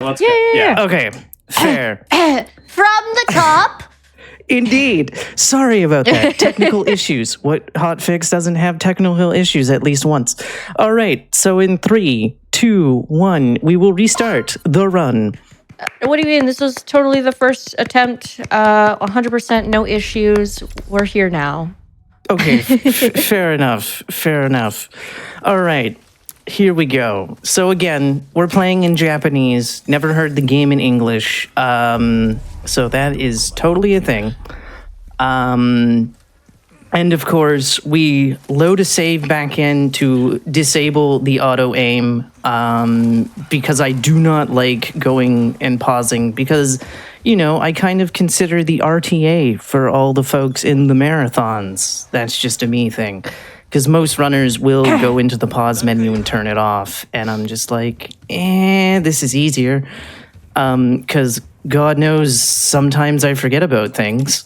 Let's Yeah, go. yeah, yeah. Okay, fair. From the top. Indeed. Sorry about that. Technical issues. What Hotfix doesn't have technical issues at least once. All right. So in 3, 2, 1, we will restart the run. What do you mean? This was totally the first attempt. 100% no issues. We're here now. Okay. Fair enough. Fair enough. All right. Here we go. So again, we're playing in Japanese. Never heard the game in English. So that is totally a thing. And of course, we load a save back in to disable the auto aim because I do not like going and pausing because, you know, I kind of consider the RTA for all the folks in the marathons. That's just a me thing. Because most runners will go into the pause menu and turn it off. And I'm just like, this is easier. Because God knows sometimes I forget about things.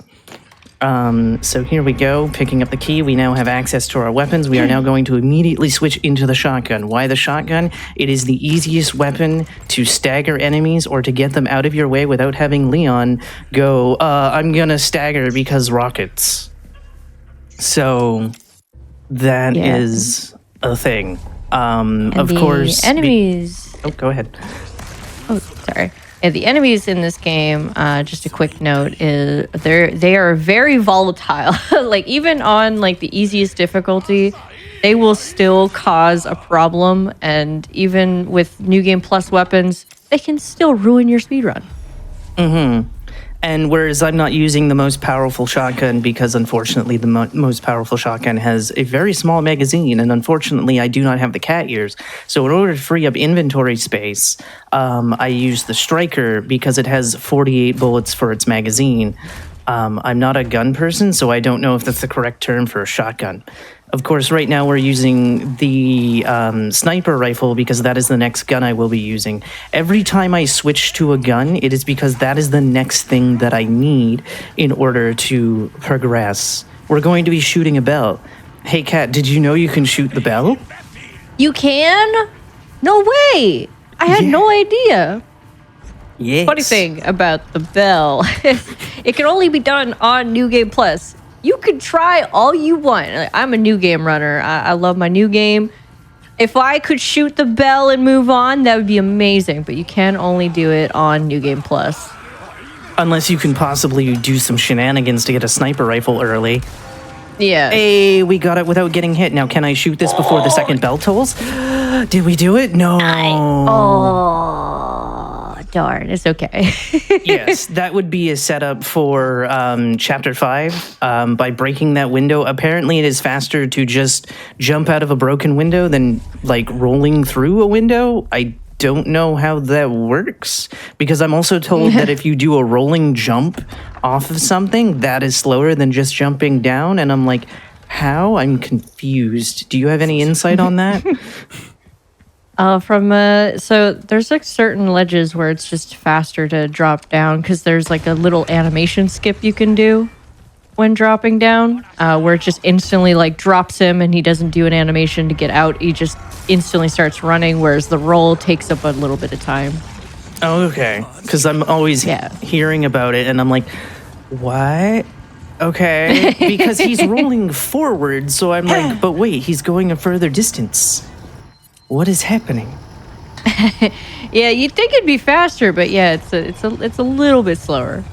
So here we go, picking up the key. We now have access to our weapons. We are now going to immediately switch into the shotgun. Why the shotgun? It is the easiest weapon to stagger enemies or to get them out of your way without having Leon go, I'm gonna stagger because rockets. So that is a thing. Of course. Enemies. Oh, go ahead. Oh, sorry. Yeah, the enemies in this game, just a quick note, is they are very volatile. Like even on like the easiest difficulty, they will still cause a problem. And even with New Game Plus weapons, they can still ruin your speedrun. Mm-hmm. And whereas I'm not using the most powerful shotgun because unfortunately the most powerful shotgun has a very small magazine, and unfortunately I do not have the cat ears. So in order to free up inventory space, I use the striker because it has 48 bullets for its magazine. I'm not a gun person, so I don't know if that's the correct term for a shotgun. Of course, right now we're using the sniper rifle because that is the next gun I will be using. Every time I switch to a gun, it is because that is the next thing that I need in order to progress. We're going to be shooting a bell. Hey, Kat, did you know you can shoot the bell? You can? No way! I had no idea. Yes. Funny thing about the bell, it can only be done on New Game Plus. You can try all you want. Like, I'm a new game runner. I love my new game. If I could shoot the bell and move on, that would be amazing. But you can only do it on New Game Plus. Unless you can possibly do some shenanigans to get a sniper rifle early. Yeah. Hey, we got it without getting hit. Now, can I shoot this before the second bell tolls? Did we do it? No. Oh, darn. It's okay. Yes, that would be a setup for Chapter 5. By breaking that window, apparently it is faster to just jump out of a broken window than, like, rolling through a window. I don't know how that works, because I'm also told that if you do a rolling jump off of something, that is slower than just jumping down, and I'm like, how? I'm confused. Do you have any insight on that? So there's like certain ledges where it's just faster to drop down because there's like a little animation skip you can do when dropping down, where it just instantly like drops him and he doesn't do an animation to get out. He just instantly starts running, whereas the roll takes up a little bit of time. Oh, okay. Because I'm always hearing about it and I'm like, what? Okay. Because he's rolling forward, so I'm like, but wait, he's going a further distance. What is happening? Yeah, you'd think it'd be faster, but yeah, it's a little bit slower.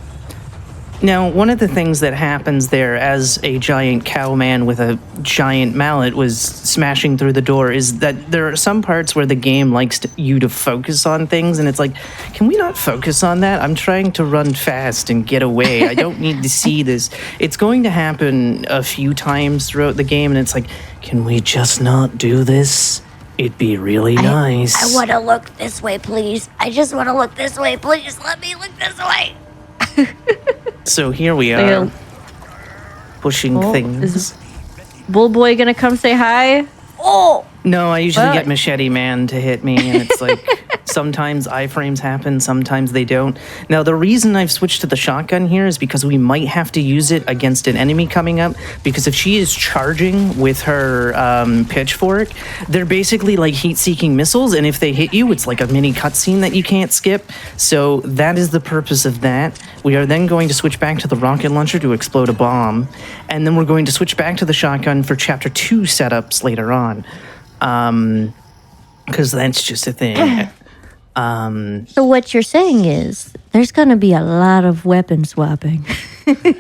Now, one of the things that happens there as a giant cowman with a giant mallet was smashing through the door is that there are some parts where the game likes you to focus on things, and it's like, can we not focus on that? I'm trying to run fast and get away. I don't need to see this. It's going to happen a few times throughout the game, and it's like, can we just not do this? It'd be really nice. I want to look this way, please. I just want to look this way, please. Let me look this way. So here we are, pushing things. Is Bull Boy gonna come say hi? Oh! No, I usually get Machete Man to hit me, and it's like Sometimes iframes happen, sometimes they don't. Now, the reason I've switched to the shotgun here is because we might have to use it against an enemy coming up, because if she is charging with her pitchfork, they're basically like heat-seeking missiles, and if they hit you, it's like a mini cutscene that you can't skip. So that is the purpose of that. We are then going to switch back to the rocket launcher to explode a bomb, and then we're going to switch back to the shotgun for Chapter 2 setups later on. Because that's just a thing. So what you're saying is there's going to be a lot of weapon swapping.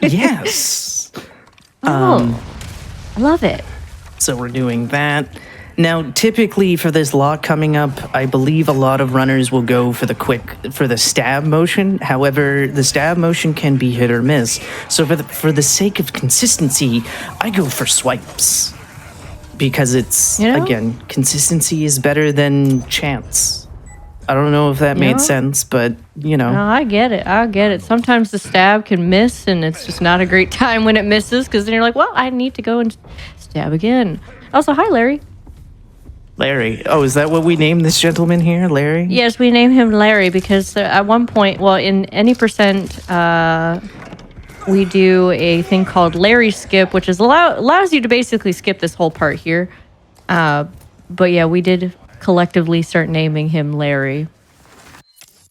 Yes. I love it. So we're doing that. Now, typically for this lock coming up, I believe a lot of runners will go for the stab motion. However, the stab motion can be hit or miss. So for the sake of consistency, I go for swipes. Because it's, again, consistency is better than chance. I don't know if that made sense, but, No, I get it. Sometimes the stab can miss, and it's just not a great time when it misses, because then you're like, well, I need to go and stab again. Also, hi, Larry. Larry. Oh, is that what we named this gentleman here, Larry? Yes, we named him Larry because at one point, well, in any percent, we do a thing called Larry skip, which is allows you to basically skip this whole part here. But yeah, we did collectively start naming him Larry.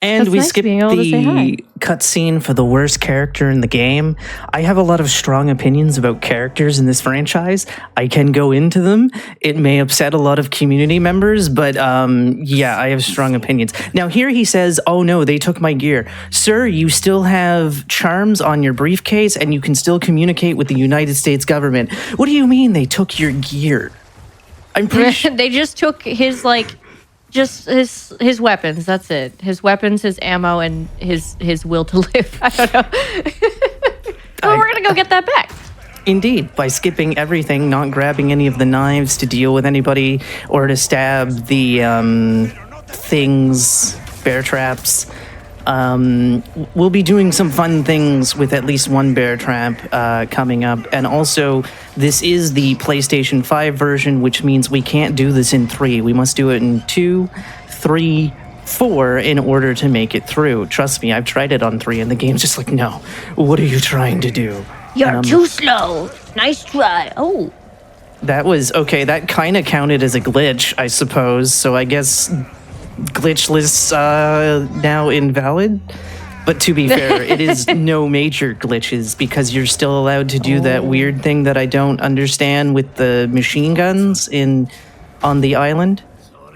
And we nice skipped being able to say hi. the cutscene for the worst character in the game. I have a lot of strong opinions about characters in this franchise. I can go into them. It may upset a lot of community members, but yeah, I have strong opinions. Now here he says, oh no, they took my gear. Sir, you still have charms on your briefcase and you can still communicate with the United States government. What do you mean they took your gear? I'm pretty sure. They just took his just his weapons. That's it. His weapons, his ammo, and his will to live. I don't know. Well, we're gonna go get that back. Indeed, by skipping everything, not grabbing any of the knives to deal with anybody or to stab the things, bear traps. We'll be doing some fun things with at least one bear trap coming up. And also, this is the PlayStation 5 version, which means we can't do this in 3. We must do it in 2, 3, 4 in order to make it through. Trust me, I've tried it on 3, and the game's just like, no, what are you trying to do? You're too slow. Nice try. Oh. That was, okay, that kind of counted as a glitch, I suppose. So I guess glitchless now invalid. But to be fair, it is no major glitches because you're still allowed to do that weird thing that I don't understand with the machine guns on the island.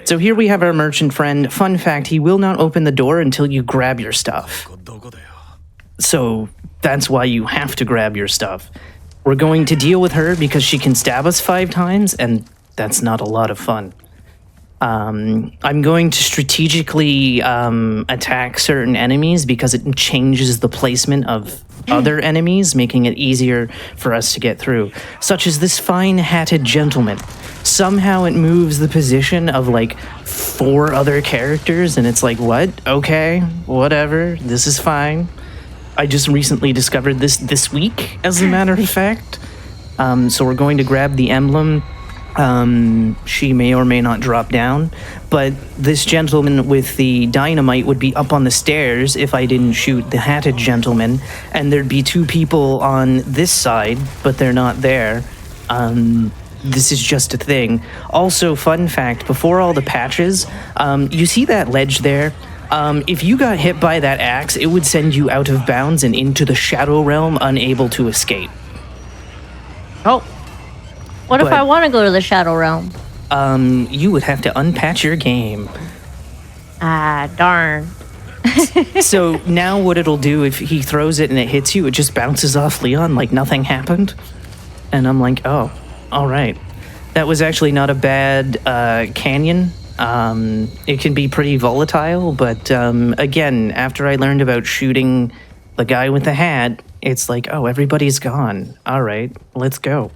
So here we have our merchant friend. Fun fact, he will not open the door until you grab your stuff. So that's why you have to grab your stuff. We're going to deal with her because she can stab us 5 times, and that's not a lot of fun. I'm going to strategically attack certain enemies because it changes the placement of other enemies, making it easier for us to get through. Such as this fine hatted gentleman. Somehow it moves the position of like 4 other characters, and it's like, what? Okay, whatever, this is fine. I just recently discovered this week, as a matter of fact. So we're going to grab the emblem. She may or may not drop down, but this gentleman with the dynamite would be up on the stairs if I didn't shoot the hatted gentleman, and there'd be 2 people on this side, but they're not there. This is just a thing. Also, fun fact, before all the patches, you see that ledge there? If you got hit by that axe, it would send you out of bounds and into the Shadow Realm, unable to escape. Oh. What if I want to go to the Shadow Realm? You would have to unpatch your game. Ah, darn. So now what it'll do if he throws it and it hits you, it just bounces off Leon like nothing happened. And I'm like, oh, all right. That was actually not a bad canyon. It can be pretty volatile, but again, after I learned about shooting the guy with the hat, it's like, oh, everybody's gone. All right, let's go.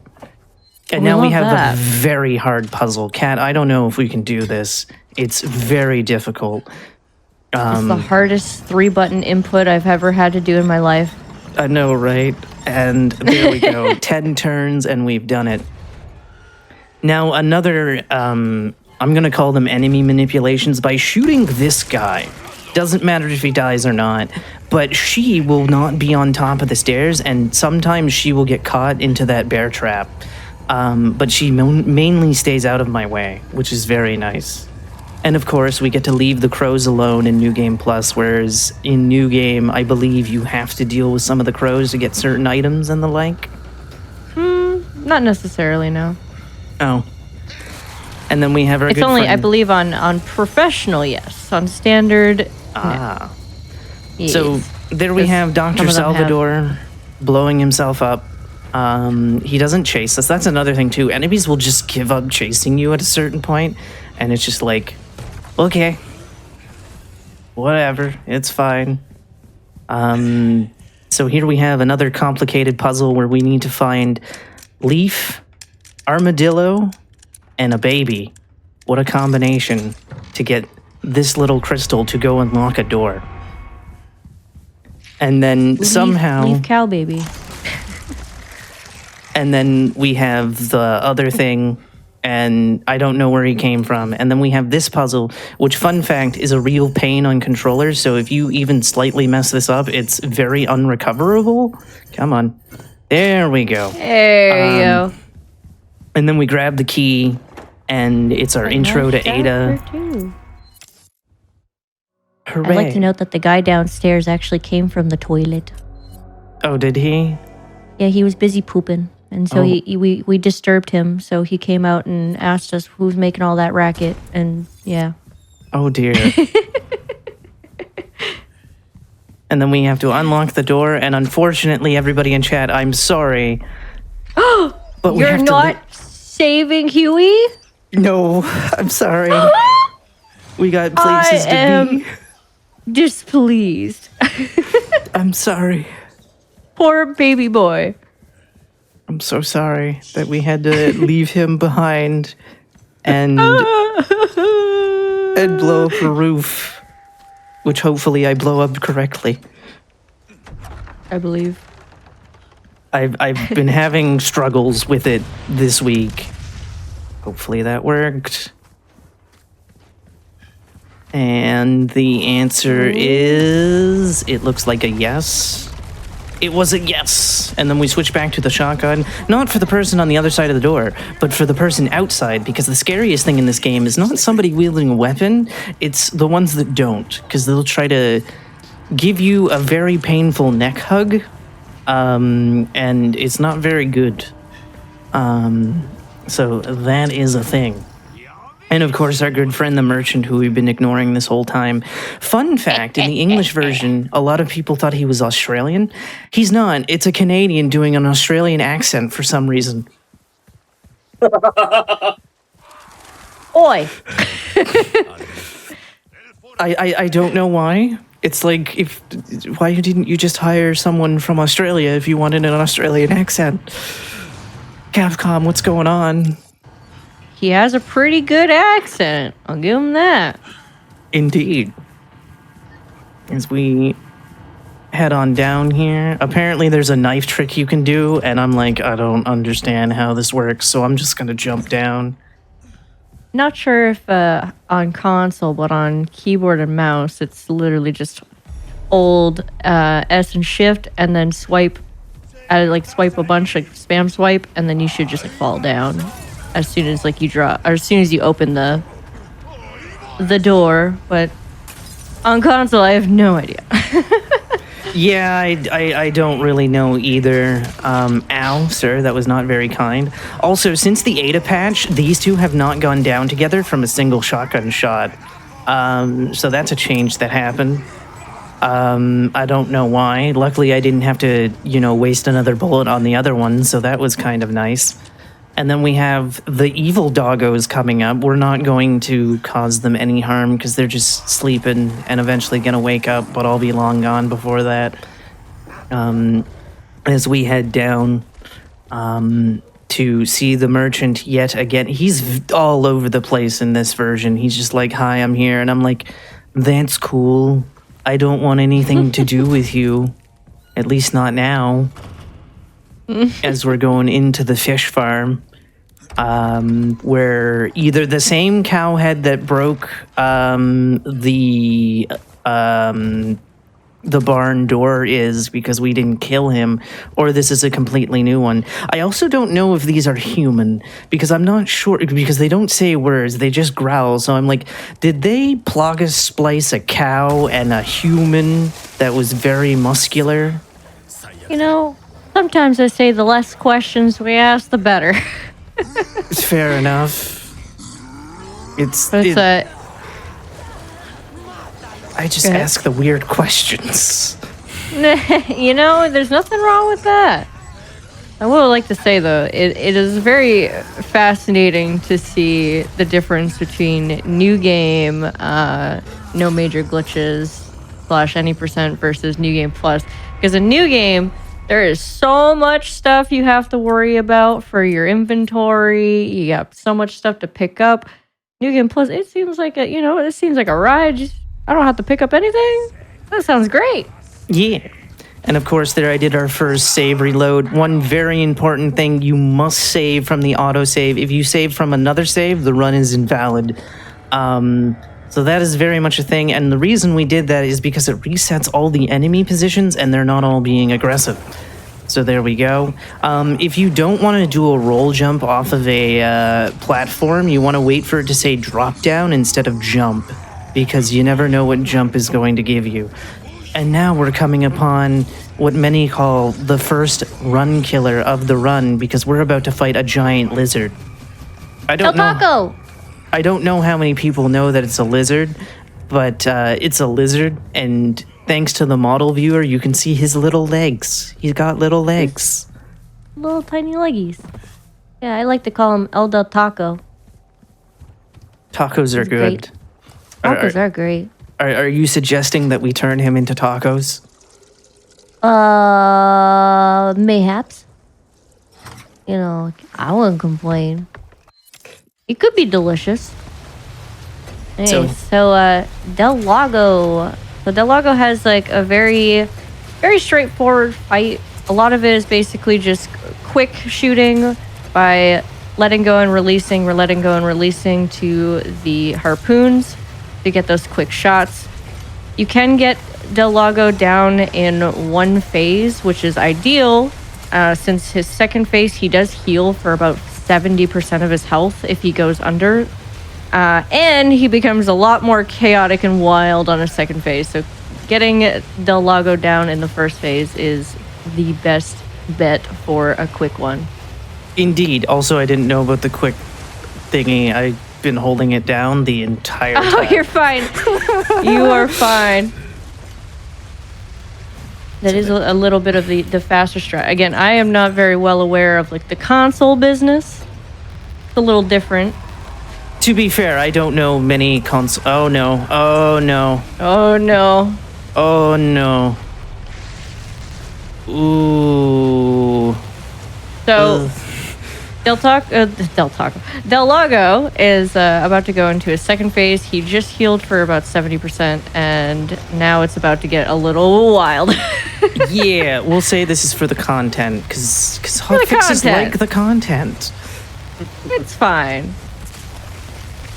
And now we have a very hard puzzle. Kat, I don't know if we can do this. It's very difficult. It's the hardest 3-button input I've ever had to do in my life. I know, right? And there we go. 10 turns and we've done it. Now, another I'm going to call them enemy manipulations by shooting this guy. Doesn't matter if he dies or not, but she will not be on top of the stairs, and sometimes she will get caught into that bear trap. But she mainly stays out of my way, which is very nice. And of course, we get to leave the crows alone in New Game Plus, whereas in New Game, I believe you have to deal with some of the crows to get certain items and the like. Not necessarily, no. Oh. And then we have our It's good only, friend. I believe, on professional, yes. On standard, no. Yes. So there we Because have Dr. some of them have- Salvador blowing himself up. He doesn't chase us. That's another thing too. Enemies will just give up chasing you at a certain point, and it's just like, okay, whatever, it's fine. So here we have another complicated puzzle where we need to find Leaf, Armadillo, and a baby. What a combination to get this little crystal to go unlock a door. And then somehow... Leaf cow baby. And then we have the other thing, and I don't know where he came from. And then we have this puzzle, which, fun fact, is a real pain on controllers. So if you even slightly mess this up, it's very unrecoverable. Come on. There we go. There you go. And then we grab the key, and it's our intro to Ada. Hooray. I'd like to note that the guy downstairs actually came from the toilet. Oh, did he? Yeah, he was busy pooping. And so Oh. we disturbed him. So he came out and asked us who's making all that racket. And yeah. Oh, dear. And then we have to unlock the door, and unfortunately, everybody in chat, I'm sorry. But we You're have to not saving Huey? No, I'm sorry. We got places I to am be. displeased. I'm sorry. Poor baby boy. I'm so sorry that we had to leave him behind and blow up a roof, which hopefully I blow up correctly. I believe. I've been having struggles with it this week. Hopefully that worked. And the answer is, it looks like a yes. It was a yes. And then we switch back to the shotgun, not for the person on the other side of the door, but for the person outside, because the scariest thing in this game is not somebody wielding a weapon, it's the ones that don't, because they'll try to give you a very painful neck hug, and it's not very good. So that is a thing. And of course, our good friend the merchant, who we've been ignoring this whole time. Fun fact, in the English version, a lot of people thought he was Australian. He's not. It's a Canadian doing an Australian accent for some reason. Oi! I don't know why. It's like, why didn't you just hire someone from Australia if you wanted an Australian accent? Capcom, what's going on? He has a pretty good accent. I'll give him that. Indeed. As we head on down here, apparently there's a knife trick you can do, and I'm like, I don't understand how this works, so I'm just gonna jump down. Not sure if on console, but on keyboard and mouse, it's literally just hold S and shift, and then swipe, swipe a bunch, like spam swipe, and then you should just like fall down as soon as like you draw, or as soon as you open the door. But on console, I have no idea. Yeah, I don't really know either. Ow, sir, that was not very kind. Also, since the Ada patch, these two have not gone down together from a single shotgun shot. So that's a change that happened. I don't know why. Luckily, I didn't have to, waste another bullet on the other one, so that was kind of nice. And then we have the evil doggos coming up. We're not going to cause them any harm because they're just sleeping and eventually going to wake up, but I'll be long gone before that. As we head down to see the merchant yet again. He's all over the place in this version. He's just like, hi, I'm here. And I'm like, that's cool. I don't want anything to do with you. At least not now. As we're going into the fish farm. where either the same cow head that broke the barn door is because we didn't kill him, or this is a completely new one. I also don't know if these are human because I'm not sure because they don't say words, they just growl. So I'm like, did they Plaga splice a cow and a human that was very muscular? You know, sometimes I say the less questions we ask, the better. It's fair enough. I just ask the weird questions. You know, there's nothing wrong with that. I would like to say, though, it is very fascinating to see the difference between new game, no major glitches, / any percent versus new game plus. Because in new game, there is so much stuff you have to worry about for your inventory. You got so much stuff to pick up. New game plus, it seems like a ride. I don't have to pick up anything. That sounds great. Yeah. And of course, there I did our first save reload. One very important thing, you must save from the autosave. If you save from another save, the run is invalid. So that is very much a thing. And the reason we did that is because it resets all the enemy positions and they're not all being aggressive. So there we go. If you don't want to do a roll jump off of a platform, you want to wait for it to say drop down instead of jump, because you never know what jump is going to give you. And now we're coming upon what many call the first run killer of the run, because we're about to fight a giant lizard. I don't know how many people know that it's a lizard, but it's a lizard, and thanks to the model viewer, you can see his little legs. He's got little legs. Little tiny leggies. Yeah, I like to call him El Del Taco. Tacos are good. Great. Tacos are great. Are you suggesting that we turn him into tacos? Mayhaps. You know, I wouldn't complain. It could be delicious. Hey, so Del Lago. So Del Lago has like a very, very straightforward fight. A lot of it is basically just quick shooting by letting go and releasing, letting go and releasing to the harpoons to get those quick shots. You can get Del Lago down in one phase, which is ideal, since his second phase, he does heal for about 70% of his health if he goes under. And he becomes a lot more chaotic and wild on his second phase. So getting Del Lago down in the first phase is the best bet for a quick one. Indeed. Also, I didn't know about the quick thingy. I've been holding it down the entire time. Oh, you're fine. You are fine. That is a little bit of the faster strat. Again, I am not very well aware of like the console business. It's a little different. To be fair, I don't know many console. Oh no! Oh no! Oh no! Oh no! Ooh. So, Del Lago is about to go into his second phase. He just healed for about 70%, and now it's about to get a little wild. Yeah, we'll say this is for the content, because Hotfix is like the content. It's fine.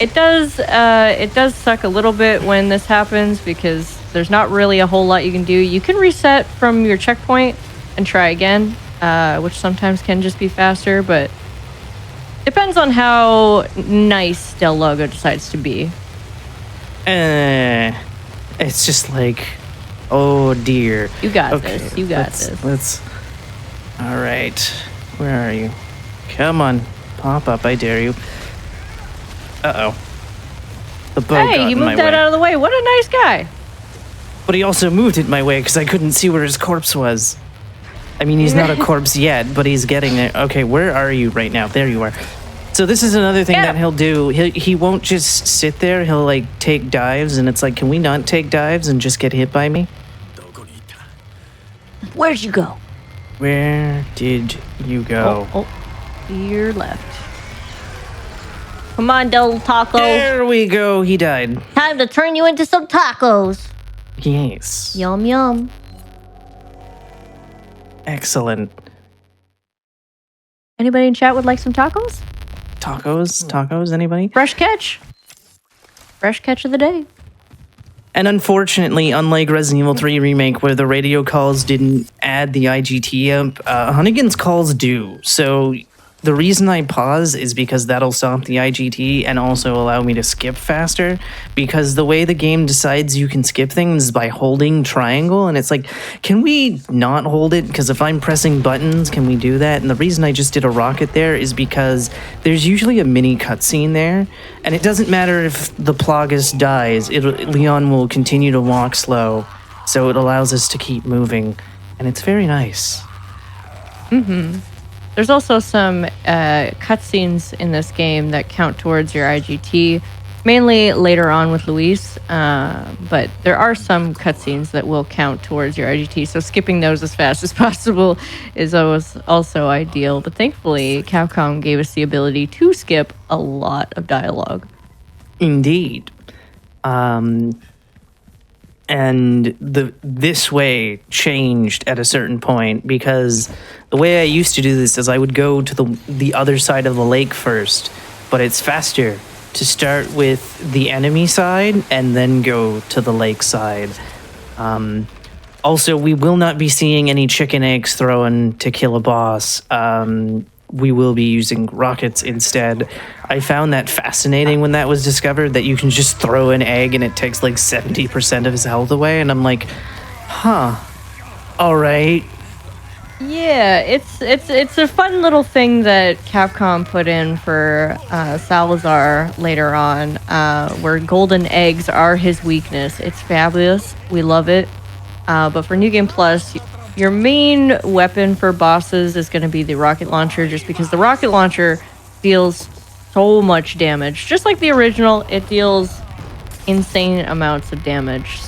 It does suck a little bit when this happens because there's not really a whole lot you can do. You can reset from your checkpoint and try again, which sometimes can just be faster, but depends on how nice Del Lago decides to be. It's just like, oh dear. You got this. You got this. Let's. All right. Where are you? Come on, pop up! I dare you. Uh-oh. The boat got Hey, he in my moved that way. out of the way. What a nice guy. But he also moved it my way because I couldn't see where his corpse was. I mean, he's not a corpse yet, but he's getting there. Okay, where are you right now? There you are. So this is another thing that he'll do. He won't just sit there. He'll, like, take dives, and it's like, can we not take dives and just get hit by me? Where'd you go? Where did you go? Oh, you're left. Come on, Del Taco. There we go. He died. Time to turn you into some tacos. Yes. Yum, yum. Excellent. Anybody in chat would like some tacos? Tacos, anybody? Fresh catch. Fresh catch of the day. And unfortunately, unlike Resident Evil 3 Remake, where the radio calls didn't add the IGT up, Hunnigan's calls do. So the reason I pause is because that'll stop the IGT and also allow me to skip faster. Because the way the game decides you can skip things is by holding triangle. And it's like, can we not hold it? Because if I'm pressing buttons, can we do that? And the reason I just did a rocket there is because there's usually a mini cutscene there. And it doesn't matter if the Plagas dies, Leon will continue to walk slow. So it allows us to keep moving. And it's very nice. There's also some cutscenes in this game that count towards your IGT, mainly later on with Luis, but there are some cutscenes that will count towards your IGT, so skipping those as fast as possible is always also ideal. But thankfully, Capcom gave us the ability to skip a lot of dialogue. Indeed. And this way changed at a certain point, because the way I used to do this is I would go to the other side of the lake first, but it's faster to start with the enemy side and then go to the lake side. Also, we will not be seeing any chicken eggs thrown to kill a boss. We will be using rockets instead. I found that fascinating when that was discovered, that you can just throw an egg and it takes like 70% of his health away. And I'm like, huh, all right. Yeah, it's a fun little thing that Capcom put in for Salazar later on, where golden eggs are his weakness. It's fabulous. We love it. But for New Game Plus, your main weapon for bosses is going to be the rocket launcher, just because the rocket launcher deals so much damage. Just like the original, it deals insane amounts of damage.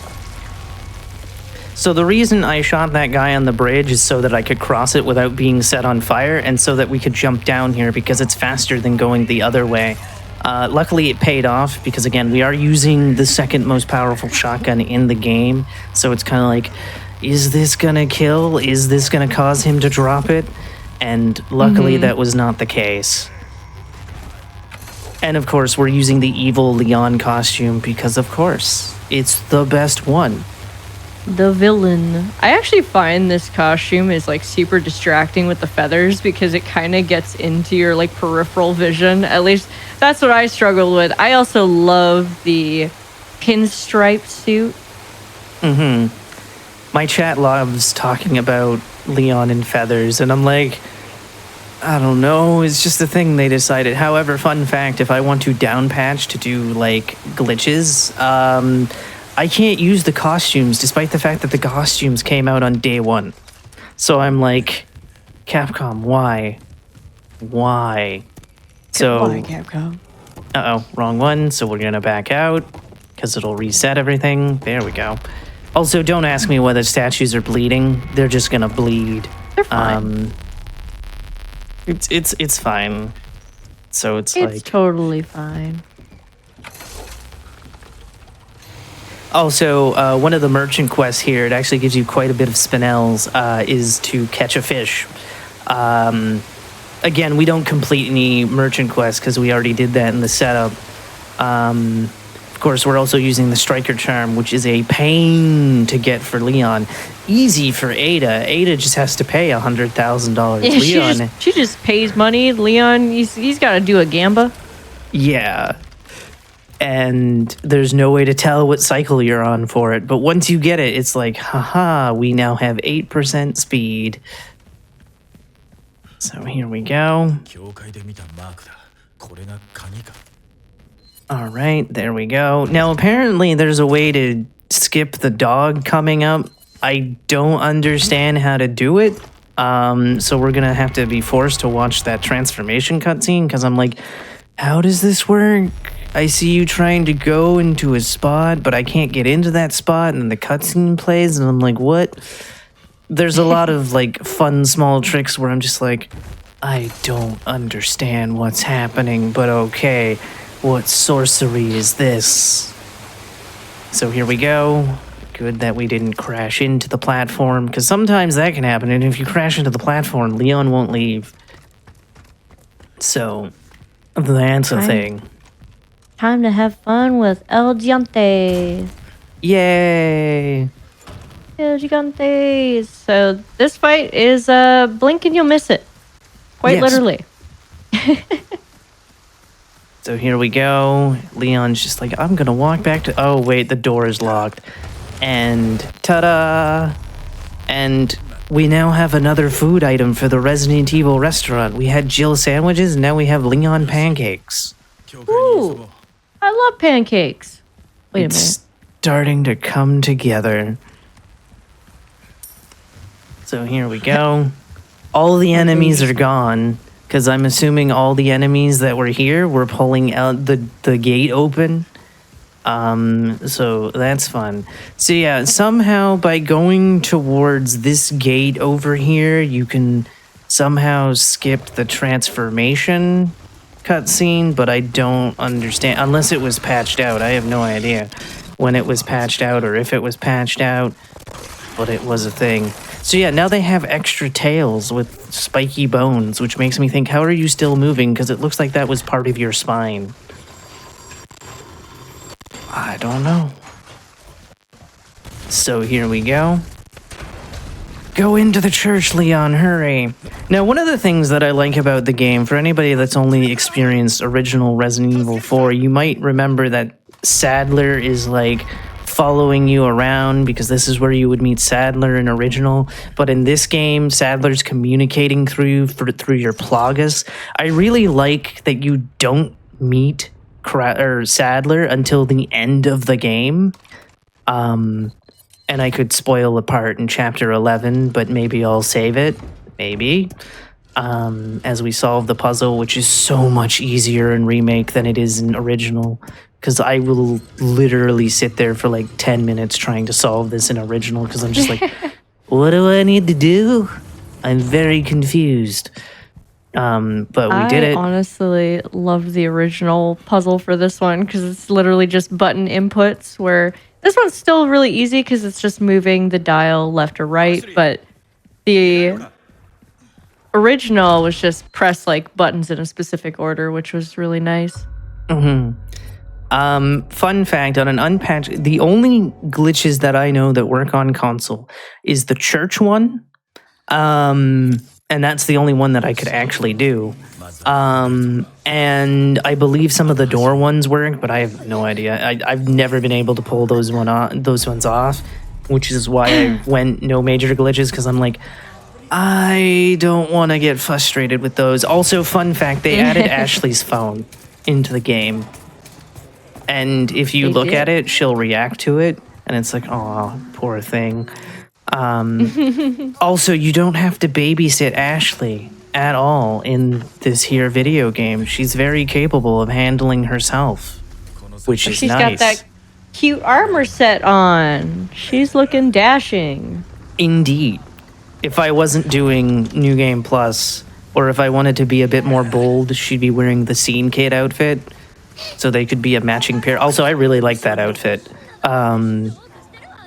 So the reason I shot that guy on the bridge is so that I could cross it without being set on fire, and so that we could jump down here, because it's faster than going the other way. Luckily, it paid off, because again, we are using the second most powerful shotgun in the game, so it's kind of like, is this gonna kill? Is this gonna cause him to drop it? And luckily, that was not the case. And of course, we're using the evil Leon costume because, of course, it's the best one. The villain. I actually find this costume is like super distracting with the feathers, because it kind of gets into your like peripheral vision. At least that's what I struggled with. I also love the pinstripe suit. My chat loves talking about Leon and feathers, and I'm like, I don't know, it's just a thing they decided. However, fun fact, if I want to down patch to do like glitches, I can't use the costumes, despite the fact that the costumes came out on day one. So I'm like, Capcom, why? Why? So, Why, Capcom? uh-oh, wrong one, so we're gonna back out, because it'll reset everything. There we go. Also, don't ask me whether statues are bleeding. They're just gonna bleed. They're fine. It's fine. So it's It's like... totally fine. Also, one of the merchant quests here, it actually gives you quite a bit of spinels, is to catch a fish. Again, we don't complete any merchant quests because we already did that in the setup. Of course, we're also using the striker charm, which is a pain to get for Leon. Easy for Ada. Ada just has to pay $100,000. Yeah, Leon, she just pays money. Leon, he's got to do a gamba. yeah. And there's no way to tell what cycle you're on for it. But once you get it, it's like, haha, we now have 8% speed. So here we go. All right, there we go. Now, apparently there's a way to skip the dog coming up. I don't understand how to do it. So we're going to have to be forced to watch that transformation cutscene, because I'm like, how does this work? I see you trying to go into a spot, but I can't get into that spot, and then the cutscene plays, and I'm like, what? There's a lot of like fun small tricks where I'm just like, I don't understand what's happening, but okay, what sorcery is this? So here we go. Good that we didn't crash into the platform, because sometimes that can happen, and if you crash into the platform, Leon won't leave. So That's a thing. Time to have fun with El Gigante. Yay! El Gigante. So this fight is blink and you'll miss it. Quite Yes. literally. So here we go. Leon's just like, I'm gonna walk back to. Oh wait, the door is locked. And ta-da! And we now have another food item for the Resident Evil restaurant. We had Jill sandwiches, and now we have Leon pancakes. Ooh, I love pancakes. Wait a minute. It's starting to come together. So here we go. All the enemies are gone, because I'm assuming all the enemies that were here were pulling out the gate open. So that's fun. So yeah, somehow by going towards this gate over here, you can somehow skip the transformation cutscene, but I don't understand, unless it was patched out. I have no idea when it was patched out or if it was patched out, but it was a thing. So yeah, now they have extra tails with spiky bones, which makes me think, how are you still moving? Because it looks like that was part of your spine. I don't know. So here we go. Go into the church, Leon, hurry. Now, one of the things that I like about the game, for anybody that's only experienced original Resident Evil 4, you might remember that Sadler is like following you around because this is where you would meet Sadler in original. But in this game, Sadler's communicating through your Plagas. I really like that you don't meet Sadler until the end of the game. And I could spoil a part in chapter 11, but maybe I'll save it. Maybe. As we solve the puzzle, which is so much easier in Remake than it is in original. Because I will literally sit there for like 10 minutes trying to solve this in original, because I'm just like, what do I need to do? I'm very confused. But we did it. I honestly loved the original puzzle for this one because it's literally just button inputs, where this one's still really easy because it's just moving the dial left or right, but the original was just press like buttons in a specific order, which was really nice. Fun fact, on an unpatched, the only glitches that I know that work on console is the church one. And that's the only one that I could actually do. And I believe some of the door ones work, but I have no idea. I've never been able to pull those ones off, which is why I went no major glitches, because I'm like, I don't want to get frustrated with those. Also, fun fact, they added Ashley's phone into the game. And if you look at it, she'll react to it. And it's like, oh, poor thing. Also, you don't have to babysit Ashley at all in this here video game. She's very capable of handling herself, which is She's nice. got that cute armor set on. She's looking dashing. Indeed. If I wasn't doing New Game Plus, or if I wanted to be a bit more bold, she'd be wearing the Scene Kid outfit, so they could be a matching pair. Also, I really like that outfit.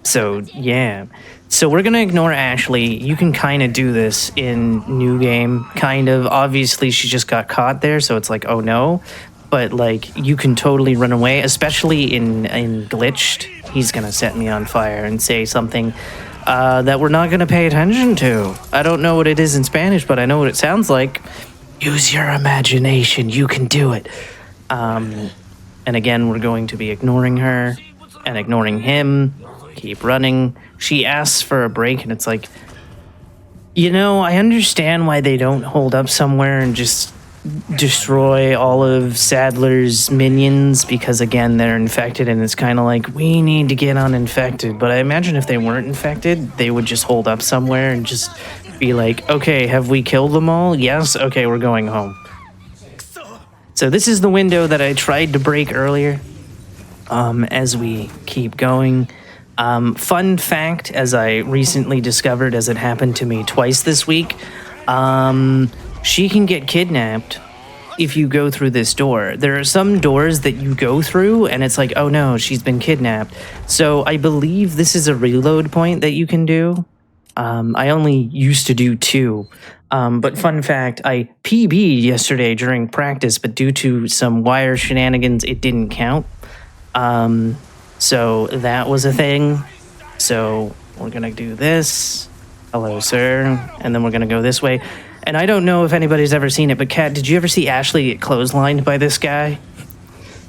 So, yeah. So we're going to ignore Ashley. You can kind of do this in New Game, kind of. Obviously, she just got caught there, so it's like, oh no. But, like, you can totally run away, especially in Glitched. He's going to set me on fire and say something that we're not going to pay attention to. I don't know what it is in Spanish, but I know what it sounds like. Use your imagination. You can do it. And again, we're going to be ignoring her and ignoring him. Keep running. She asks for a break, and it's like, you know, I understand why they don't hold up somewhere and just destroy all of Sadler's minions, because again, they're infected, and it's kind of like, we need to get uninfected. But I imagine if they weren't infected, they would just hold up somewhere and just be like, okay, have we killed them all? Yes? Okay, we're going home. So this is the window that I tried to break earlier. As we keep going. Fun fact, as I recently discovered, as it happened to me twice this week, she can get kidnapped if you go through this door. There are some doors that you go through, and it's like, oh no, she's been kidnapped. So I believe this is a reload point that you can do. I only used to do 2. But fun fact, I PB'd yesterday during practice, but due to some wire shenanigans, it didn't count. So that was a thing. So we're gonna do this. Hello, sir. And then we're gonna go this way. And I don't know if anybody's ever seen it, but Kat, did you ever see Ashley get clotheslined by this guy?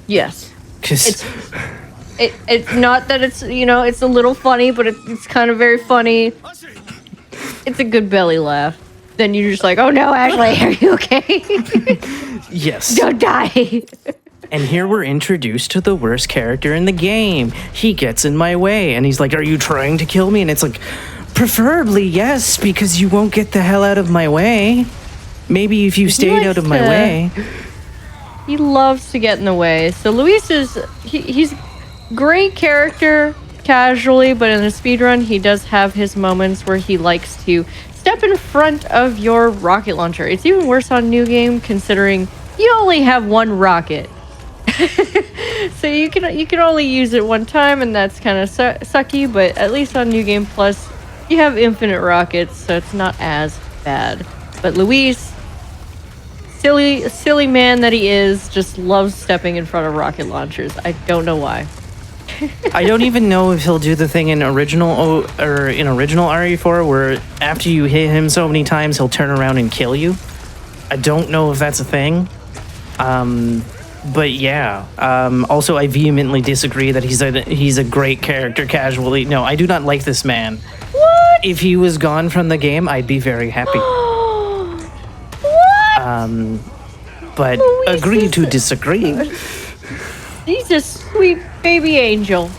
Yes. 'Cause It's not that it's, it's a little funny, but it's kind of very funny. It's a good belly laugh. Then you're just like, oh no, Ashley, are you okay? yes. Don't die. And here we're introduced to the worst character in the game. He gets in my way, and he's like, are you trying to kill me? And it's like, preferably yes, because you won't get the hell out of my way. Maybe if you stayed out of my way. He loves to get in the way. So Luis he's great character casually, but in a speedrun, he does have his moments where he likes to step in front of your rocket launcher. It's even worse on New Game, considering you only have one rocket. So you can only use it one time, and that's kind of sucky, but at least on New Game Plus, you have infinite rockets, so it's not as bad. But Luis, silly man that he is, just loves stepping in front of rocket launchers. I don't know why. I don't even know if he'll do the thing in original RE4 where after you hit him so many times, he'll turn around and kill you. I don't know if that's a thing. But yeah. Also, I vehemently disagree that he's a great character casually. No, I do not like this man. What? If he was gone from the game, I'd be very happy. What? But Luis agree to disagree. He's a sweet baby angel,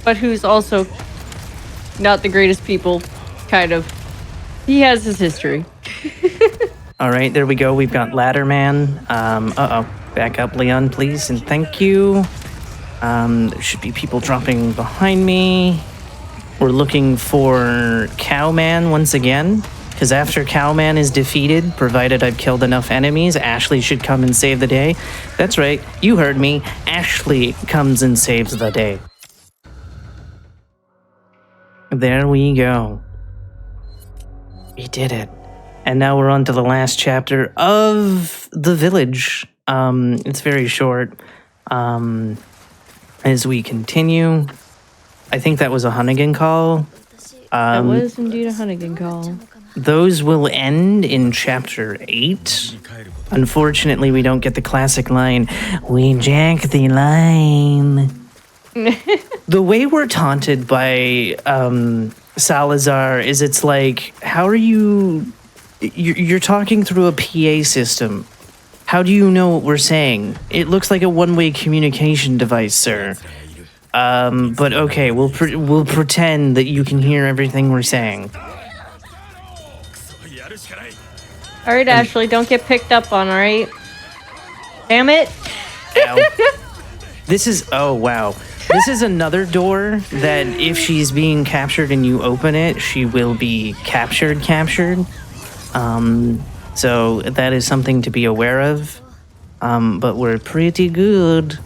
but who's also not the greatest people, kind of. He has his history. All right, there we go. We've got Ladder Man. Back up, Leon, please, and thank you. There should be people dropping behind me. We're looking for Cowman once again, because after Cowman is defeated, provided I've killed enough enemies, Ashley should come and save the day. That's right, you heard me. Ashley comes and saves the day. There we go. We did it. And now we're on to the last chapter of the village. It's very short. As we continue, I think that was a Hunnigan call. That was indeed a Hunnigan call. Those will end in chapter 8. Unfortunately, we don't get the classic line, we jack the line. The way we're taunted by Salazar is it's like, how are you... You're talking through a PA system. How do you know what we're saying? It looks like a one-way communication device, sir. But okay, we'll pretend that you can hear everything we're saying. All right, Ashley, don't get picked up on, all right? Damn it. Ow. This is... Oh, wow. This is another door that if she's being captured and you open it, she will be captured. So that is something to be aware of. But we're pretty good.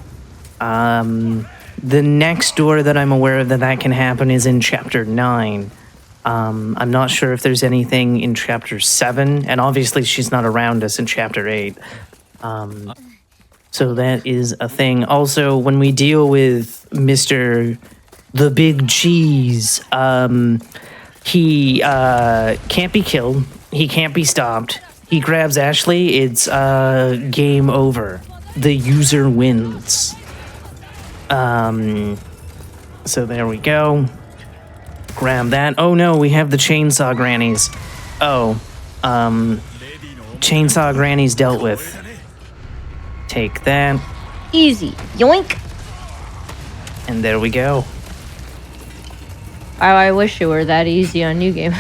The next door that I'm aware of that can happen is in chapter 9. I'm not sure if there's anything in chapter 7, and obviously she's not around us in chapter 8. So that is a thing. Also, when we deal with Mr. the Big Cheese, he can't be killed. He can't be stopped. He grabs Ashley. It's game over. The user wins. So there we go. Grab that. Oh no, we have the chainsaw grannies. Oh, chainsaw grannies dealt with. Take that. Easy. Yoink. And there we go. Wow, I wish it were that easy on New Game.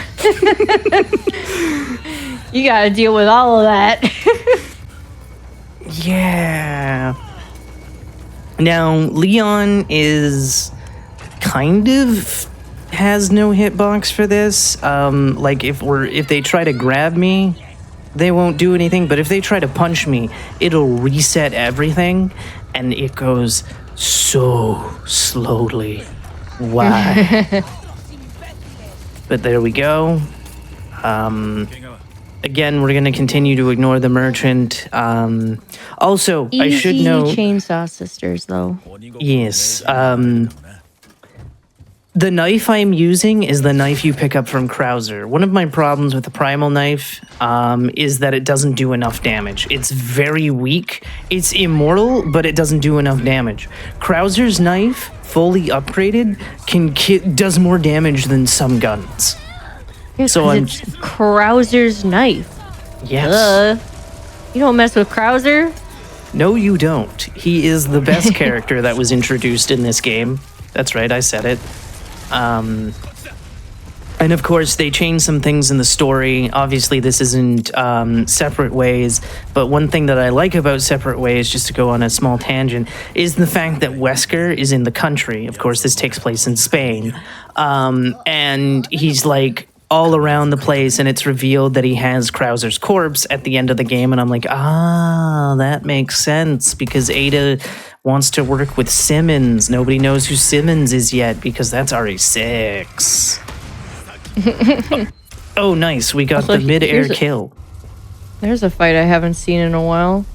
You gotta deal with all of that. Yeah. Now, Leon is kind of has no hitbox for this. Like if they try to grab me, they won't do anything, but if they try to punch me, it'll reset everything, and it goes so slowly. Why? But there we go. Again, we're going to continue to ignore the merchant. Also, I should note... Chainsaw Sisters, though. Yes. The knife I'm using is the knife you pick up from Krauser. One of my problems with the primal knife is that it doesn't do enough damage. It's very weak. It's immortal, but it doesn't do enough damage. Krauser's knife, fully upgraded, does more damage than some guns. Yeah, so it's Krauser's knife. Yes. You don't mess with Krauser? No, you don't. He is the best character that was introduced in this game. That's right, I said it. And of course, they changed some things in the story. Obviously, this isn't Separate Ways, but one thing that I like about Separate Ways, just to go on a small tangent, is the fact that Wesker is in the country. Of course, this takes place in Spain. And he's like all around the place, and it's revealed that he has Krauser's corpse at the end of the game, and I'm like, that makes sense, because Ada wants to work with Simmons. Nobody knows who Simmons is yet, because that's RE6. Oh, nice. We got also, the mid-air kill. There's a fight I haven't seen in a while.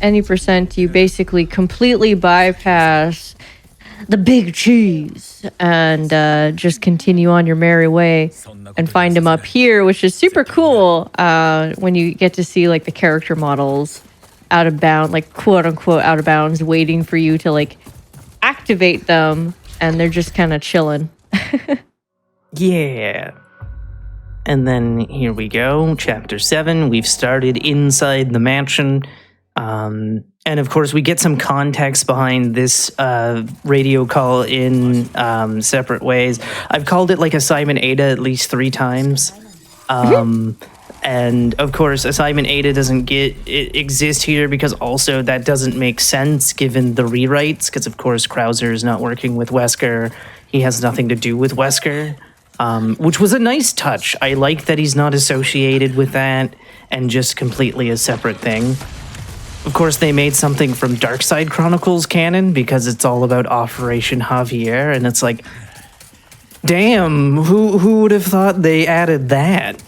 Any percent, you basically completely bypass the big cheese and just continue on your merry way and find him up here, which is super cool when you get to see like the character models out of bounds, like quote unquote out of bounds, waiting for you to like activate them, and they're just kind of chilling. Yeah. And then here we go, chapter 7. We've started inside the mansion. And of course, we get some context behind this radio call in Separate Ways. I've called it like Assignment Ada at least 3 times. And of course, Assignment Ada doesn't exist here because also that doesn't make sense given the rewrites. Because of course, Krauser is not working with Wesker. He has nothing to do with Wesker, which was a nice touch. I like that he's not associated with that and just completely a separate thing. Of course, they made something from Darkside Chronicles canon because it's all about Operation Javier, and it's like, damn, who would have thought they added that?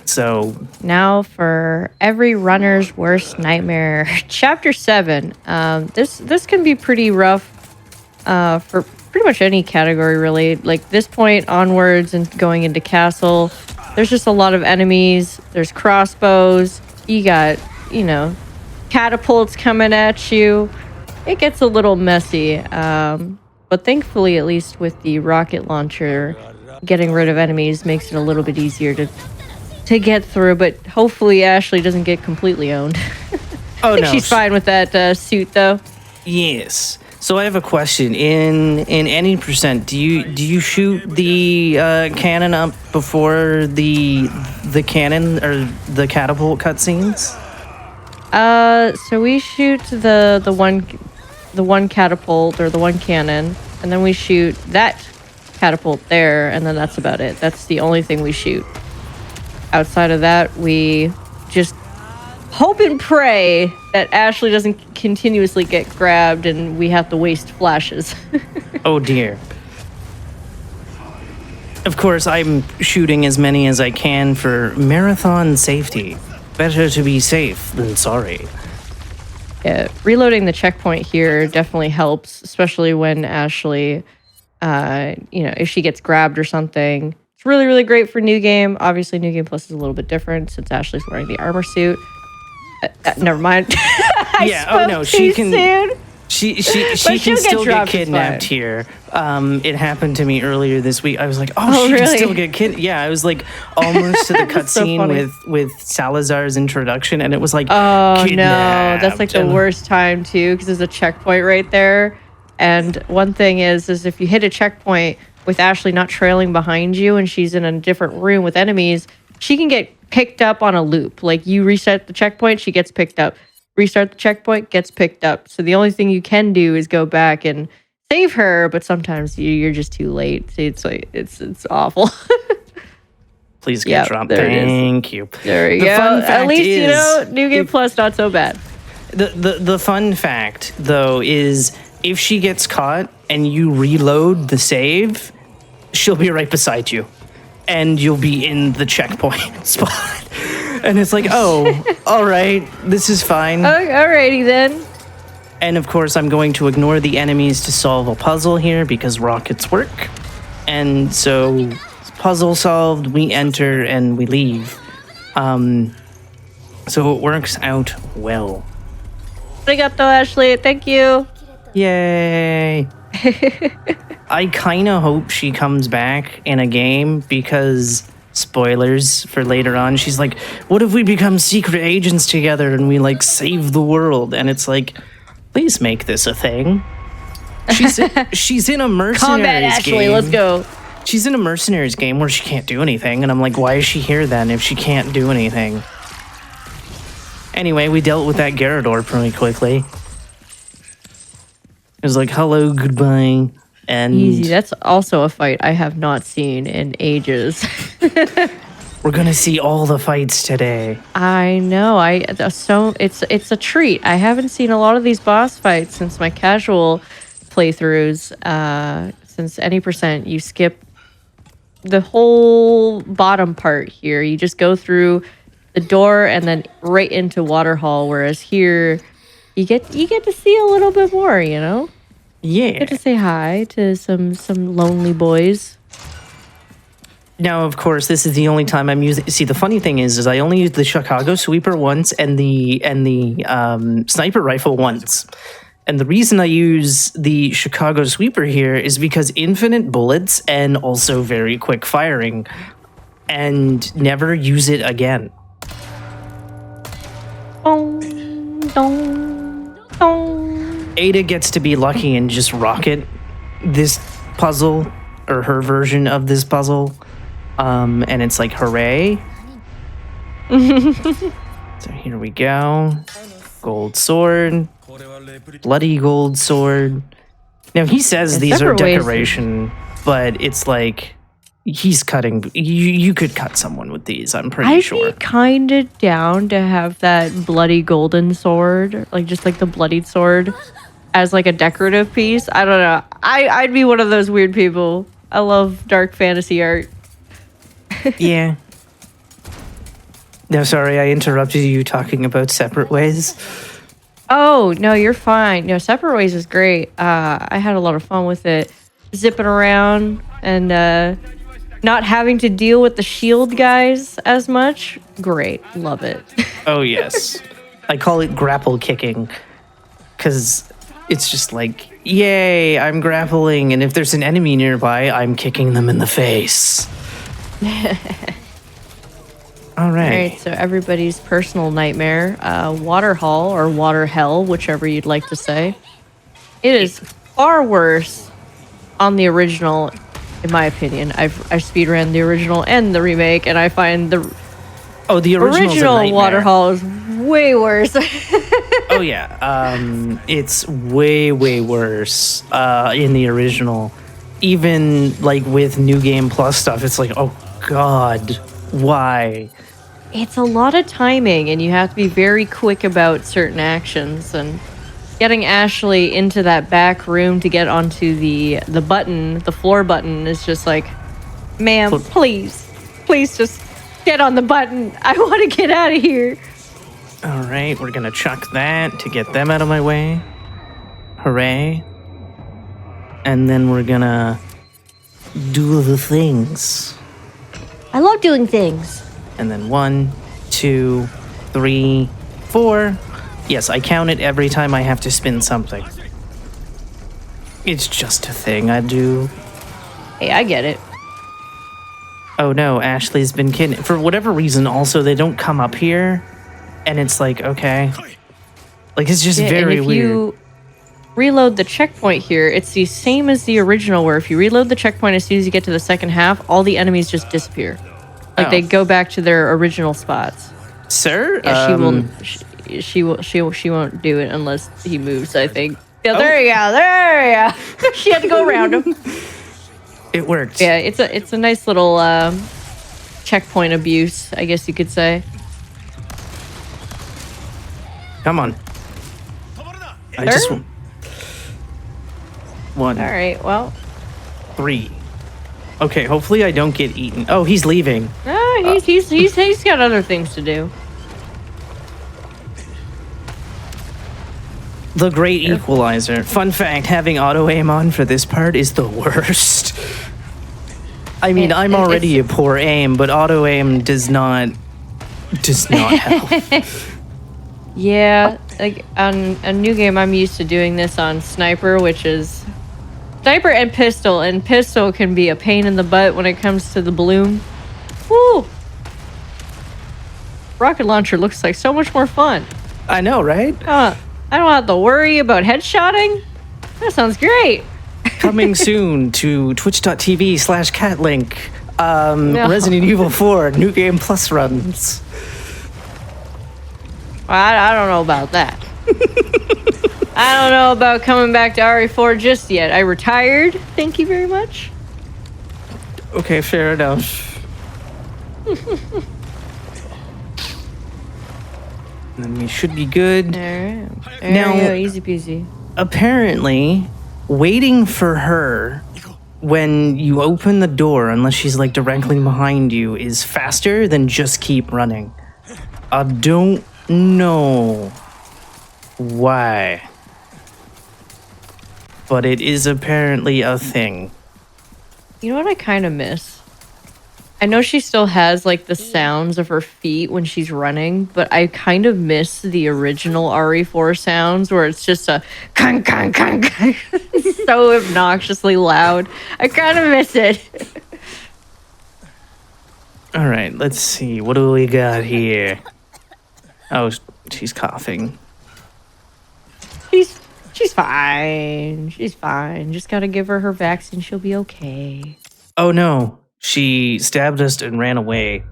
So now for every runner's worst nightmare, chapter 7. This can be pretty rough for pretty much any category, really. Like this point onwards and going into castle, there's just a lot of enemies. There's crossbows. You got, catapults coming at you. It gets a little messy. But thankfully, at least with the rocket launcher, getting rid of enemies makes it a little bit easier to get through. But hopefully Ashley doesn't get completely owned. Oh, I think no. she's fine with that suit, though. Yes. So I have a question. In any percent, do you shoot the cannon up before the cannon or the catapult cutscenes? So we shoot the one catapult or the one cannon, and then we shoot that catapult there, and then that's about it. That's the only thing we shoot. Outside of that, we just hope and pray that Ashley doesn't continuously get grabbed and we have to waste flashes. Oh dear. Of course, I'm shooting as many as I can for marathon safety. Better to be safe than sorry. Yeah, reloading the checkpoint here definitely helps, especially when Ashley, if she gets grabbed or something. It's really, really great for New Game. Obviously, New Game Plus is a little bit different since Ashley's wearing the armor suit. Never mind. She can. Soon. She can still get kidnapped here. It happened to me earlier this week. I was like, she really? can still get kidnapped. Yeah, I was like almost to the cutscene with Salazar's introduction, and it was like, oh kidnapped. No, that's like the worst time too, because there's a checkpoint right there. And one thing is if you hit a checkpoint with Ashley not trailing behind you, and she's in a different room with enemies, she can get picked up on a loop. Like you reset the checkpoint, she gets picked up. Restart the checkpoint, gets picked up. So the only thing you can do is go back and save her, but sometimes you're just too late. It's like it's awful. Please get dropped. Thank you. There we go. At least New Game Plus not so bad. The fun fact though is if she gets caught and you reload the save, she'll be right beside you. And you'll be in the checkpoint spot. And it's like, oh, all right, this is fine. Alrighty then. And of course, I'm going to ignore the enemies to solve a puzzle here because rockets work. And so, puzzle solved, we enter and we leave. So it works out well. Arigato, Ashley. Thank you. Yay. I kind of hope she comes back in a game because, spoilers for later on, she's like, what if we become secret agents together and we like save the world? And it's like, please make this a thing. She's in a mercenaries Combat Ashley, game. let's go. She's in a mercenaries game where she can't do anything. And I'm like, why is she here then if she can't do anything? Anyway, we dealt with that Garrador pretty quickly. It was like, hello, goodbye. And Easy. That's also a fight I have not seen in ages. we're gonna see all the fights today. I know. It's a treat. I haven't seen a lot of these boss fights since my casual playthroughs. Since any percent, you skip the whole bottom part here. You just go through the door and then right into Waterhall. Whereas here, you get to see a little bit more. You know. Yeah. Get to say hi to some lonely boys. Now, of course, this is the only time I'm using. See, the funny thing is I only used the Chicago sweeper once and the sniper rifle once. And the reason I use the Chicago sweeper here is because infinite bullets and also very quick firing, and never use it again. Dong, dong, dong. Ada gets to be lucky and just rocket this puzzle, or her version of this puzzle. And it's like, hooray. So here we go. Gold sword. Bloody gold sword. Now, he says these are decoration, but it's like, he's cutting. You could cut someone with these, I'm pretty sure. I'd be kind of down to have that bloody golden sword, like just like the bloodied sword, as like a decorative piece. I don't know. I'd be one of those weird people. I love dark fantasy art. Yeah. No, sorry, I interrupted you talking about Separate Ways. Oh, no, you're fine. No, Separate Ways is great. I had a lot of fun with it. Zipping around and not having to deal with the shield guys as much. Great. Love it. Oh, yes. I call it grapple kicking. Because it's just like, yay, I'm grappling. And if there's an enemy nearby, I'm kicking them in the face. All right. So everybody's personal nightmare, water hall or water hell, whichever you'd like to say. It is far worse on the original, in my opinion. I've speedrun the original and the remake, and I find the original water hall is way worse. Oh yeah, it's way worse in the original. Even like with New Game Plus stuff, it's like, oh god, why? It's a lot of timing, and you have to be very quick about certain actions. And getting Ashley into that back room to get onto the button, the floor button, is just like, ma'am, please just get on the button. I want to get out of here. All right, we're gonna chuck that to get them out of my way. Hooray. And then we're gonna do the things. I love doing things. And then 1, 2, 3, 4. Yes, I count it every time I have to spin something. It's just a thing I do. Hey, I get it. Oh no, Ashley's been kidnapped. For whatever reason, also, they don't come up here. And it's like, okay. Like, it's just very weird. You reload the checkpoint here, it's the same as the original, where if you reload the checkpoint as soon as you get to the second half, all the enemies just disappear. Like, they go back to their original spots. Sir? Yeah, she won't do it unless he moves, I think. Yeah, there you go. She had to go around him. It worked. Yeah, it's a nice little checkpoint abuse, I guess you could say. Come on. 1, All right. Well, 3. Okay, hopefully I don't get eaten. Oh, he's leaving. he's got other things to do. The Great Equalizer. Fun fact, having auto-aim on for this part is the worst. I mean, I'm already a poor aim, but auto-aim does not help. Yeah, like on a new game, I'm used to doing this on sniper, which is sniper and pistol can be a pain in the butt when it comes to the bloom. Woo! Rocket launcher looks like so much more fun. I know, right? I don't have to worry about headshotting. That sounds great. Coming soon to twitch.tv/Katlink. No. Resident Evil 4 New Game Plus runs. I don't know about that. I don't know about coming back to RE4 just yet. I retired. Thank you very much. Okay, fair enough. Then we should be good. All right. Now- There we go. Easy peasy. Apparently, waiting for her when you open the door, unless she's like directly behind you, is faster than just keep running. I don't know why, but it is apparently a thing. You know what I kind of miss? I know she still has like the sounds of her feet when she's running, but I kind of miss the original RE4 sounds where it's just a kang kang kang kang. So obnoxiously loud. I kind of miss it. All right, let's see. What do we got here? Oh, she's coughing. She's fine. She's fine. Just gotta give her vaccine. She'll be okay. Oh no, she stabbed us and ran away.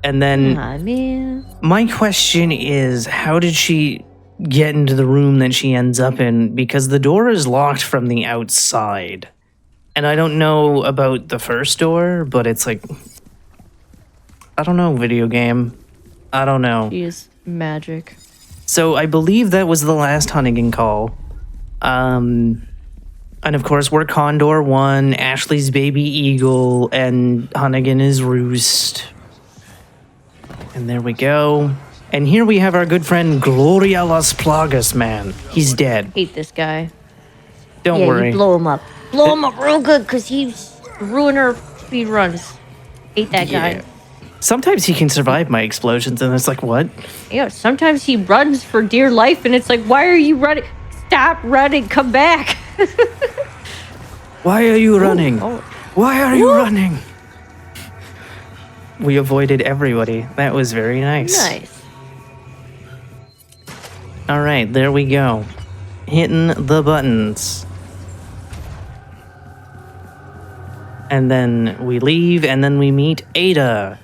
And then Aw, man. my question is, how did she get into the room that she ends up in? Because the door is locked from the outside. And I don't know about the first door, but it's like, I don't know, video game. I don't know. She is magic. So I believe that was the last Hunnigan call. And of course, we're Condor 1, Ashley's baby eagle, and Hunnigan is Roost. And there we go. And here we have our good friend Gloria Las Plagas, man. He's dead. Hate this guy. Don't Yeah, worry. you blow him up. Blow him up real good, cause He's ruiner speed runs. Hate that guy. Yeah. Sometimes he can survive my explosions, and it's like, what? Yeah, sometimes he runs for dear life, and it's like, why are you running? Stop running, come back. Why are you running? oh. Why are you running? We avoided everybody. That was very nice. Nice. All right, there we go. Hitting the buttons. And then we leave, and then we meet Ada.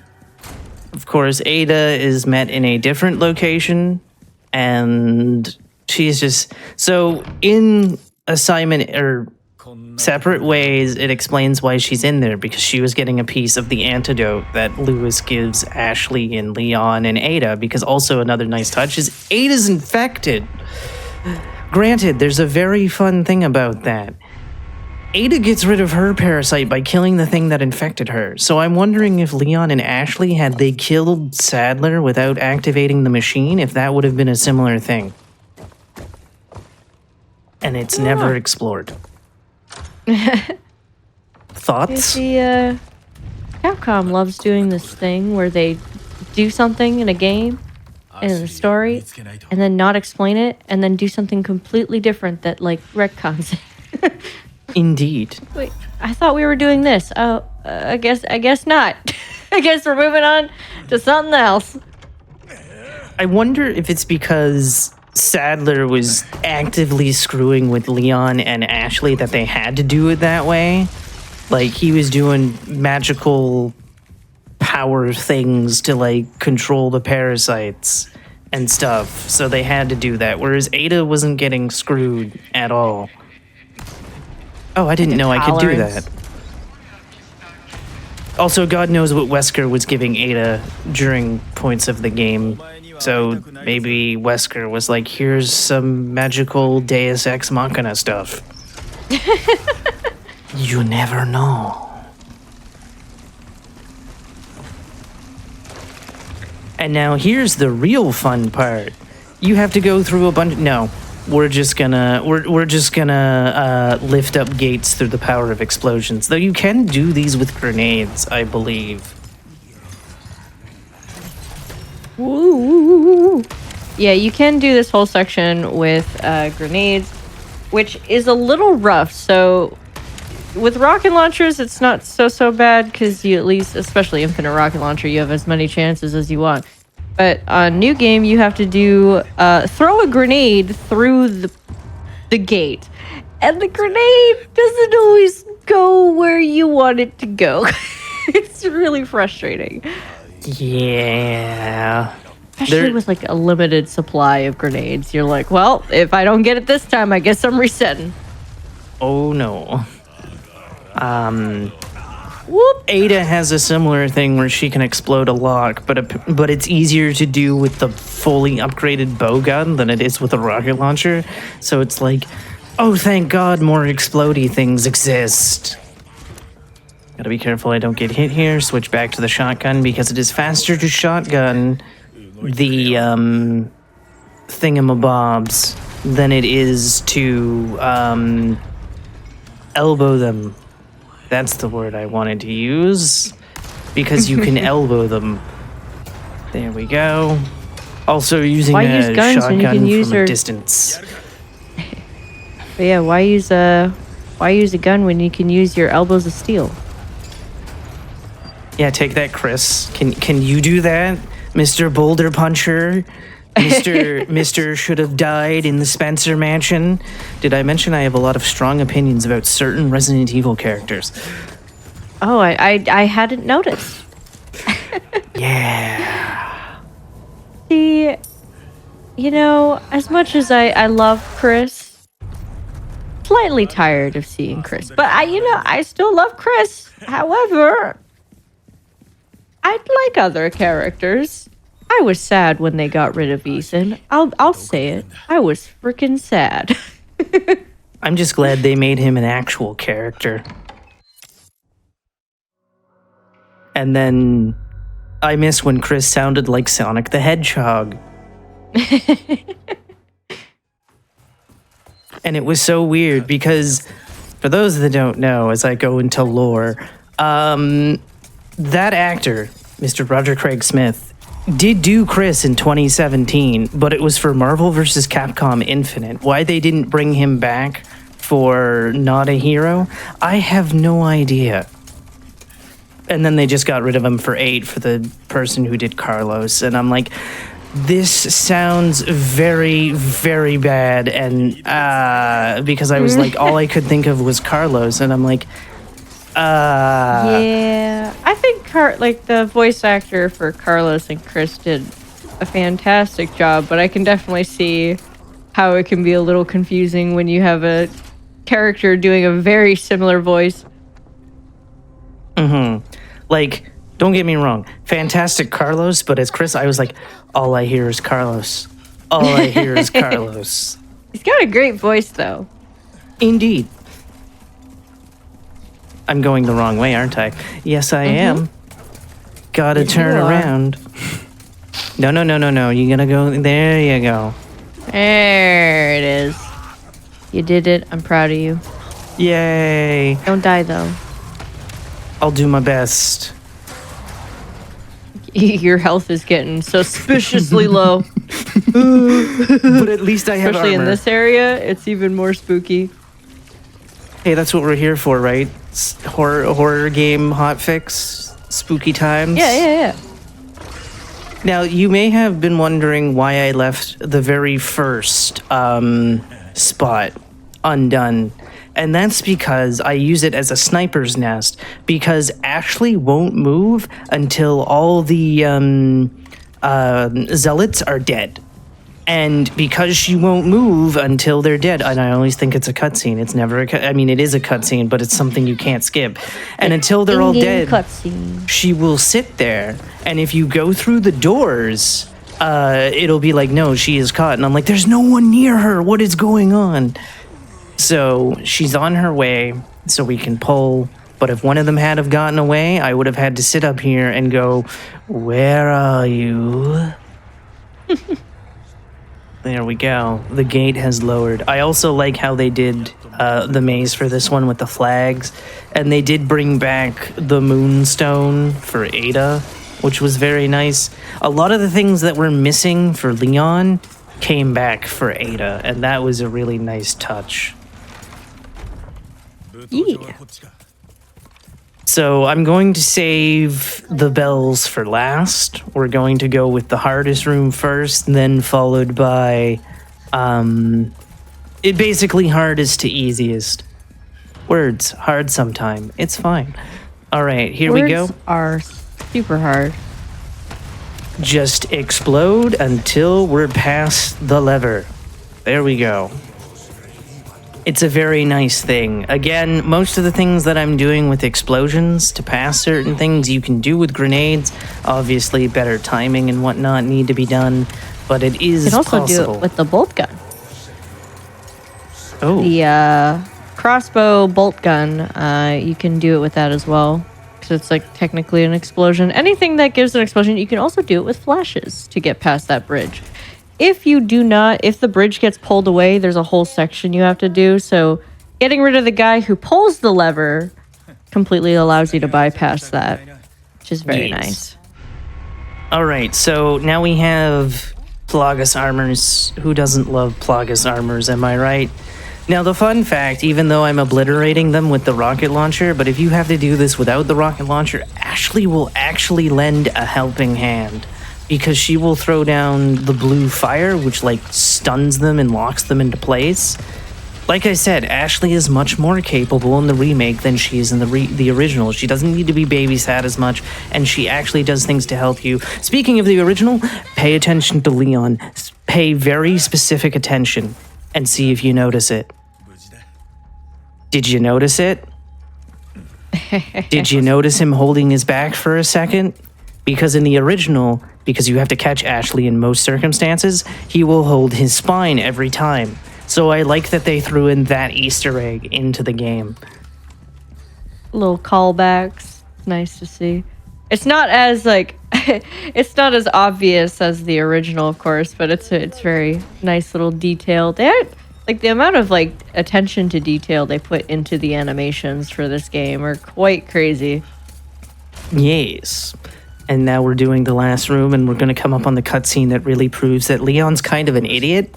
Of course, Ada is met in a different location, and she's just... So, in assignment, or separate ways, it explains why she's in there, because she was getting a piece of the antidote that Lewis gives Ashley and Leon and Ada, because also another nice touch is Ada's infected. Granted, there's a very fun thing about that. Ada gets rid of her parasite by killing the thing that infected her. So I'm wondering if Leon and Ashley, had they killed Sadler without activating the machine, if that would have been a similar thing. And it's never explored. Thoughts? See, Capcom loves doing this thing where they do something in a game, in a story, and then not explain it, and then do something completely different that, like, retcons it. Indeed. Wait, I thought we were doing this. Oh, I guess not. I guess we're moving on to something else. I wonder if it's because Sadler was actively screwing with Leon and Ashley that they had to do it that way. Like, he was doing magical power things to, like, control the parasites and stuff. So they had to do that. Whereas Ada wasn't getting screwed at all. Oh, I didn't know I could do that. Also, God knows what Wesker was giving Ada during points of the game. So maybe Wesker was like, here's some magical Deus Ex Machina stuff. You never know. And now here's the real fun part. You have to go through a bunch. No, we're just gonna lift up gates through the power of explosions. Though you can do these with grenades, I believe. Woo. Yeah, you can do this whole section with grenades, which is a little rough. So with rocket launchers, it's not so bad because you at least, especially infinite rocket launcher, you have as many chances as you want. But on new game, you have to do throw a grenade through the gate, and the grenade doesn't always go where you want it to go. It's really frustrating. Yeah. Especially with like a limited supply of grenades. You're like, well, if I don't get it this time, I guess I'm resetting. Oh no. Whoop. Ada has a similar thing where she can explode a lock, but it's easier to do with the fully upgraded bow gun than it is with a rocket launcher. So it's like, oh, thank God more explodey things exist. Gotta be careful I don't get hit here. Switch back to the shotgun because it is faster to shotgun the thingamabobs than it is to elbow them. That's the word I wanted to use, because you can elbow them. There we go. Also using a shotgun from a distance. But yeah, why use a gun when you can use your elbows of steel? Yeah, take that, Chris. Can you do that, Mr. Boulder Puncher? Mr. should have died in the Spencer Mansion. Did I mention I have a lot of strong opinions about certain Resident Evil characters? Oh, I hadn't noticed. Yeah. See, you know, as much as I love Chris, slightly tired of seeing Chris. But I still love Chris. However, I'd like other characters. I was sad when they got rid of Ethan. I'll say it. I was freaking sad. I'm just glad they made him an actual character. And then I miss when Chris sounded like Sonic the Hedgehog. And it was so weird because, for those that don't know, as I go into lore, that actor, Mr. Roger Craig Smith, did do Chris in 2017, but it was for Marvel vs. Capcom Infinite. Why they didn't bring him back for Not a Hero, I have no idea. And then they just got rid of him for 8 for the person who did Carlos. And I'm like, this sounds very, very bad. And because I was like, all I could think of was Carlos. And I'm like, yeah, I think the voice actor for Carlos and Chris did a fantastic job, but I can definitely see how it can be a little confusing when you have a character doing a very similar voice. Mm-hmm. Like, don't get me wrong, fantastic Carlos, but as Chris, I was like, all I hear is Carlos. All I hear is Carlos. He's got a great voice, though. Indeed. I'm going the wrong way, aren't I? Yes, I am. Gotta turn around. No. You gotta go. There you go. There it is. You did it. I'm proud of you. Yay. Don't die, though. I'll do my best. Your health is getting suspiciously low. But at least I have Especially armor. in this area, it's even more spooky. Hey, that's what we're here for, right? Horror game hotfix, spooky times. Yeah. Now, you may have been wondering why I left the very first spot undone. And that's because I use it as a sniper's nest, because Ashley won't move until all the zealots are dead. And because she won't move until they're dead, and I always think it's a cutscene. It's never it is a cutscene, but it's something you can't skip. And until they're all dead, she will sit there. And if you go through the doors, it'll be like, no, she is caught. And I'm like, there's no one near her. What is going on? So she's on her way, so we can pull. But if one of them had have gotten away, I would have had to sit up here and go, "Where are you?" There we go. The gate has lowered. I also like how they did the maze for this one with the flags. And they did bring back the moonstone for Ada, which was very nice. A lot of the things that were missing for Leon came back for Ada, and that was a really nice touch. Yeah. So I'm going to save the bells for last. We're going to go with the hardest room first, then followed by it basically hardest to easiest. Words hard sometime. It's fine. All right, here we go. Words are super hard. Just explode until we're past the lever. There we go. It's a very nice thing. Again, most of the things that I'm doing with explosions to pass certain things you can do with grenades. Obviously, better timing and whatnot need to be done, but it is You can also possible. do it with the bolt gun. Oh, The crossbow bolt gun, you can do it with that as well. Because it's like technically an explosion. Anything that gives an explosion, you can also do it with flashes to get past that bridge. If the bridge gets pulled away, there's a whole section you have to do. So getting rid of the guy who pulls the lever completely allows you to bypass that, which is very Yes. nice. all right. So now we have Plagas armors. Who doesn't love Plagas armors? Am I right? Now, the fun fact, even though I'm obliterating them with the rocket launcher, but if you have to do this without the rocket launcher, Ashley will actually lend a helping hand. Because she will throw down the blue fire, which like stuns them and locks them into place. Like I said, Ashley is much more capable in the remake than she is in the original. She doesn't need to be babysat as much, and she actually does things to help you. Speaking of the original, pay attention to Leon. Pay very specific attention and see if you notice it. Did you notice it? Did you notice him holding his back for a second? Because in the original, because you have to catch Ashley in most circumstances, he will hold his spine every time. So I like that they threw in that Easter egg into the game. Little callbacks. Nice to see. It's not as like it's not as obvious as the original, of course, but it's very nice little detail. They had, like the amount of like attention to detail they put into the animations for this game are quite crazy. Yes. And now we're doing the last room, and we're going to come up on the cutscene that really proves that Leon's kind of an idiot,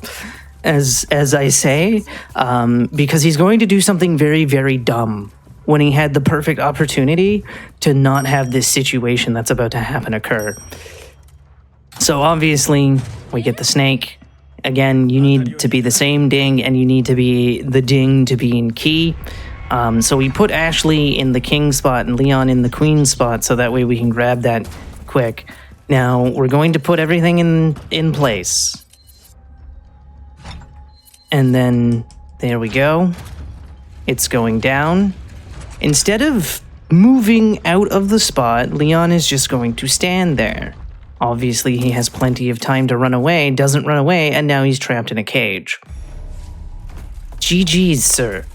as I say, because he's going to do something very, very dumb when he had the perfect opportunity to not have this situation that's about to happen occur. So obviously, we get the snake. Again, you need to be the same ding, and you need to be the ding to be in key. So we put Ashley in the king spot and Leon in the queen spot, so that way we can grab that quick. Now, we're going to put everything in place. And then, there we go. It's going down. Instead of moving out of the spot, Leon is just going to stand there. Obviously, he has plenty of time to run away, doesn't run away, and now he's trapped in a cage. GG's, sir.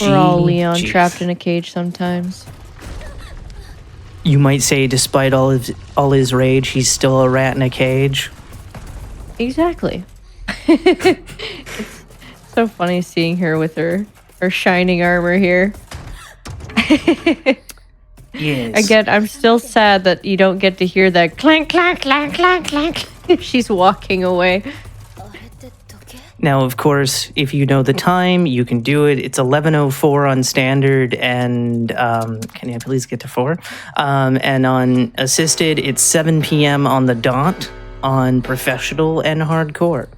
We're all Leon GG's. trapped in a cage sometimes. You might say, despite all his rage, he's still a rat in a cage. Exactly. It's so funny seeing her with her shining armor here. Yes. Again, I'm still sad that you don't get to hear that clank, clank, clank, clank, clank. She's walking away. Now, of course, if you know the time, you can do it. It's 11:04 on standard, and can you please get to 4? And on assisted, it's 7 p.m. on the dot on professional and hardcore.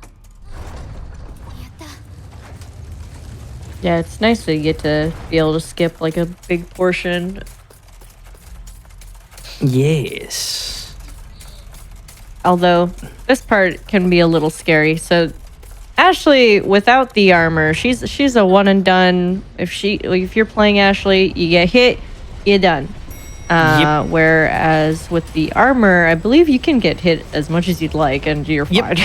Yeah, it's nice that you get to be able to skip like a big portion. Yes. Although this part can be a little scary. So Ashley, without the armor, she's a one and done. If you're playing Ashley, you get hit, you're done. Yep. Whereas with the armor, I believe you can get hit as much as you'd like, and you're fine.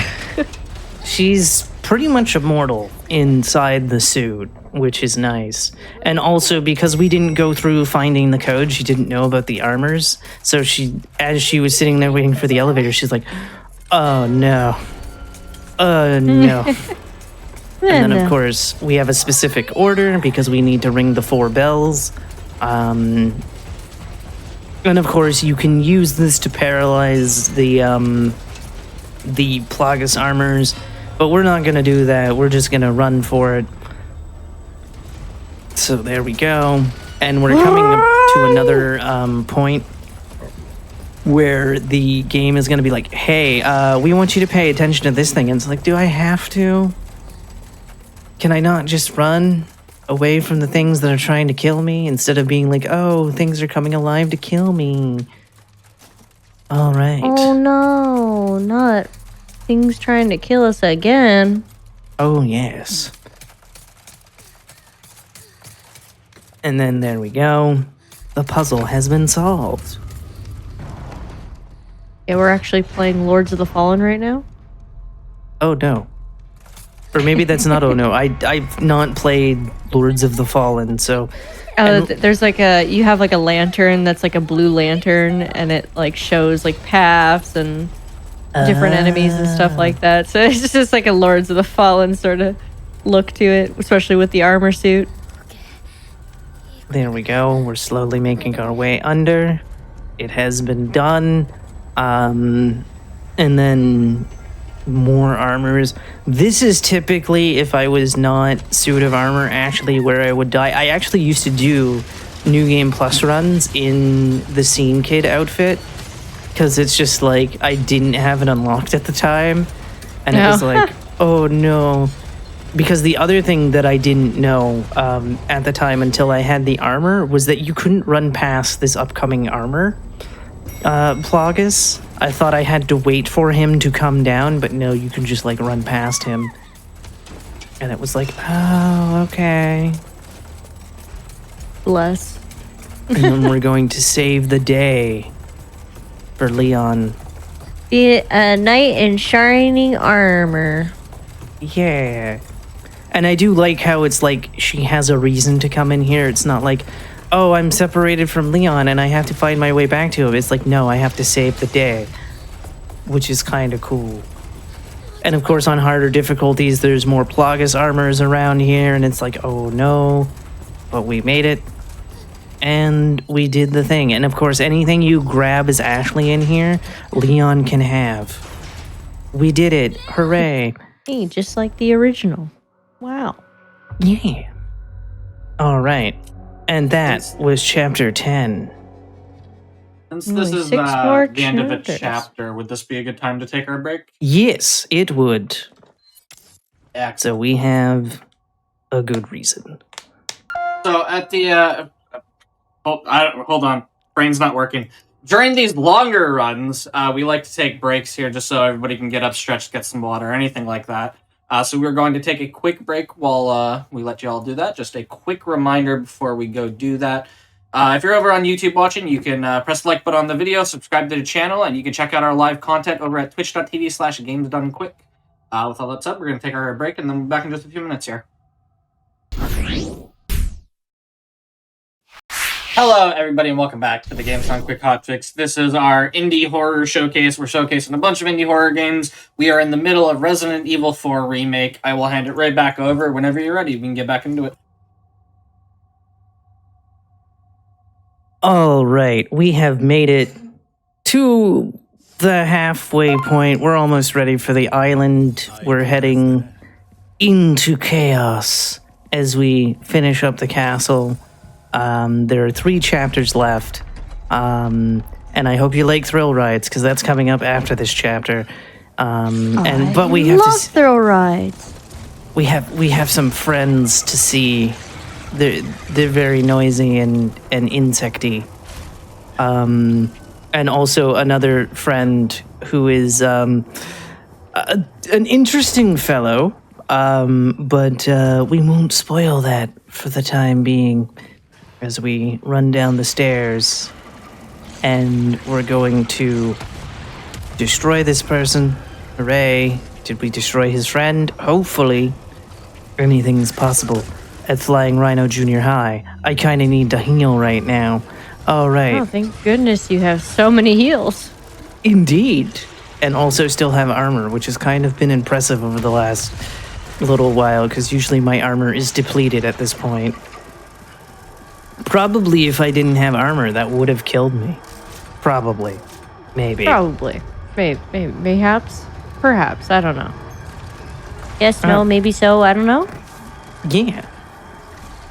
She's pretty much immortal inside the suit, which is nice. And also because we didn't go through finding the code, she didn't know about the armors. So as she was sitting there waiting for the elevator, she's like, oh no. No. And then, of course, we have a specific order because we need to ring the 4 bells. And, of course, you can use this to paralyze the Plagas armors, but we're not going to do that. We're just going to run for it. So there we go. And we're coming up to another point where the game is going to be like, hey, we want you to pay attention to this thing. And it's like, do I have to? Can I not just run away from the things that are trying to kill me instead of being like, oh, things are coming alive to kill me? All right. Oh no, not things trying to kill us again. Oh, yes. And then there we go. The puzzle has been solved. Yeah, we're actually playing Lords of the Fallen right now. Oh, no. Or maybe that's not oh no. I've not played Lords of the Fallen, so... There's like you have like a lantern that's like a blue lantern, and it like shows like paths and different enemies and stuff like that. So it's just like a Lords of the Fallen sort of look to it, especially with the armor suit. There we go. We're slowly making our way under. It has been done. And then more armors. This is typically, if I was not suit of armor, actually where I would die. I actually used to do New Game Plus runs in the Scene Kid outfit because it's just like I didn't have it unlocked at the time. And it was like, oh no. Because the other thing that I didn't know at the time until I had the armor was that you couldn't run past this upcoming armor. Plagas. I thought I had to wait for him to come down, but no, you can just like run past him. And it was like, oh, okay. Bless. And then we're going to save the day for Leon. The knight in shining armor. Yeah. And I do like how it's like she has a reason to come in here. It's not like, oh, I'm separated from Leon and I have to find my way back to him. It's like, no, I have to save the day, which is kind of cool. And of course, on harder difficulties, there's more Plagas armors around here, and it's like, oh no, but we made it. And we did the thing. And of course, anything you grab as Ashley in here, Leon can have. We did it. Hooray. Hey, just like the original. Wow. Yeah. All right. And that was chapter 10. Since this is 6 more the end of the chapters. chapter, would this be a good time to take our break? Yes, it would. Excellent. So we have a good reason. So at the hold on, brain's not working. During these longer runs, we like to take breaks here just so everybody can get up, stretch, get some water, anything like that. So we're going to take a quick break while we let you all do that. Just a quick reminder before we go do that. If you're over on YouTube watching, you can press the like button on the video, subscribe to the channel, and you can check out our live content over at twitch.tv/gamesdonequick. With all that said, we're going to take our break, and then we'll be back in just a few minutes here. Hello, everybody, and welcome back to the Games Done Quick Hotfix. This is our indie horror showcase. We're showcasing a bunch of indie horror games. We are in the middle of Resident Evil 4 Remake. I will hand it right back over. Whenever you're ready, we can get back into it. All right, we have made it to the halfway point. We're almost ready for the island. We're heading into chaos as we finish up the castle. There are 3 chapters left, and I hope you like thrill rides because that's coming up after this chapter. But we have love thrill rides. We have some friends to see. They're very noisy and insecty. And also another friend who is an interesting fellow. But we won't spoil that for the time being as we run down the stairs, and we're going to destroy this person. Hooray. Did we destroy his friend? Hopefully. Anything's possible at Flying Rhino Junior High. I kind of need to heal right now. All right. Oh, thank goodness you have so many heals. Indeed. And also still have armor, which has kind of been impressive over the last little while, because usually my armor is depleted at this point. Probably if I didn't have armor, that would have killed me. Probably. Maybe. Probably. Mayhaps. Perhaps. I don't know. Yes, no, maybe so. I don't know. Yeah.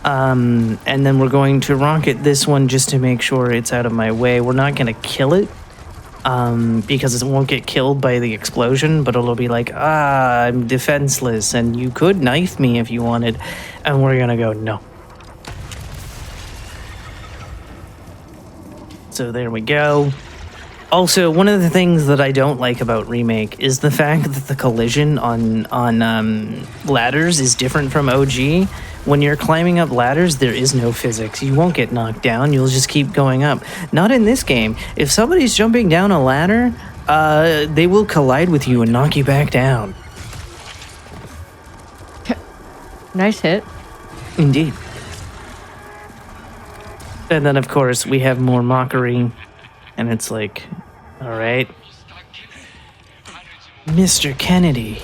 And then we're going to rocket this one just to make sure it's out of my way. We're not going to kill it. Because it won't get killed by the explosion, but it'll be like, I'm defenseless, and you could knife me if you wanted. And we're gonna go, no. So there we go. Also, one of the things that I don't like about Remake is the fact that the collision on ladders is different from OG. When you're climbing up ladders, there is no physics. You won't get knocked down. You'll just keep going up. Not in this game. If somebody's jumping down a ladder, they will collide with you and knock you back down. Nice hit. Indeed. And then, of course, we have more mockery. And it's like, all right. Mr. Kennedy.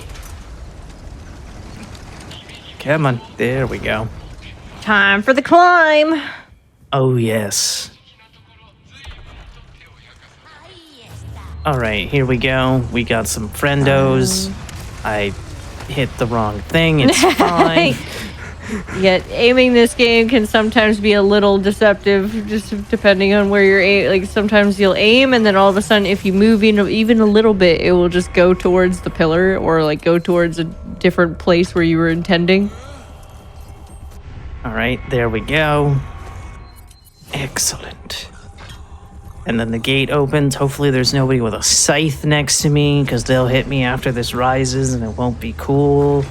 Come on. There we go. Time for the climb. Oh, yes. All right, here we go. We got some friendos. I hit the wrong thing. It's fine. Yet aiming this game can sometimes be a little deceptive, just depending on where you're aiming. Like sometimes you'll aim, and then all of a sudden, if you move even a little bit, it will just go towards the pillar or like go towards a different place where you were intending. All right, there we go. Excellent. And then the gate opens. Hopefully there's nobody with a scythe next to me, because they'll hit me after this rises, and it won't be cool.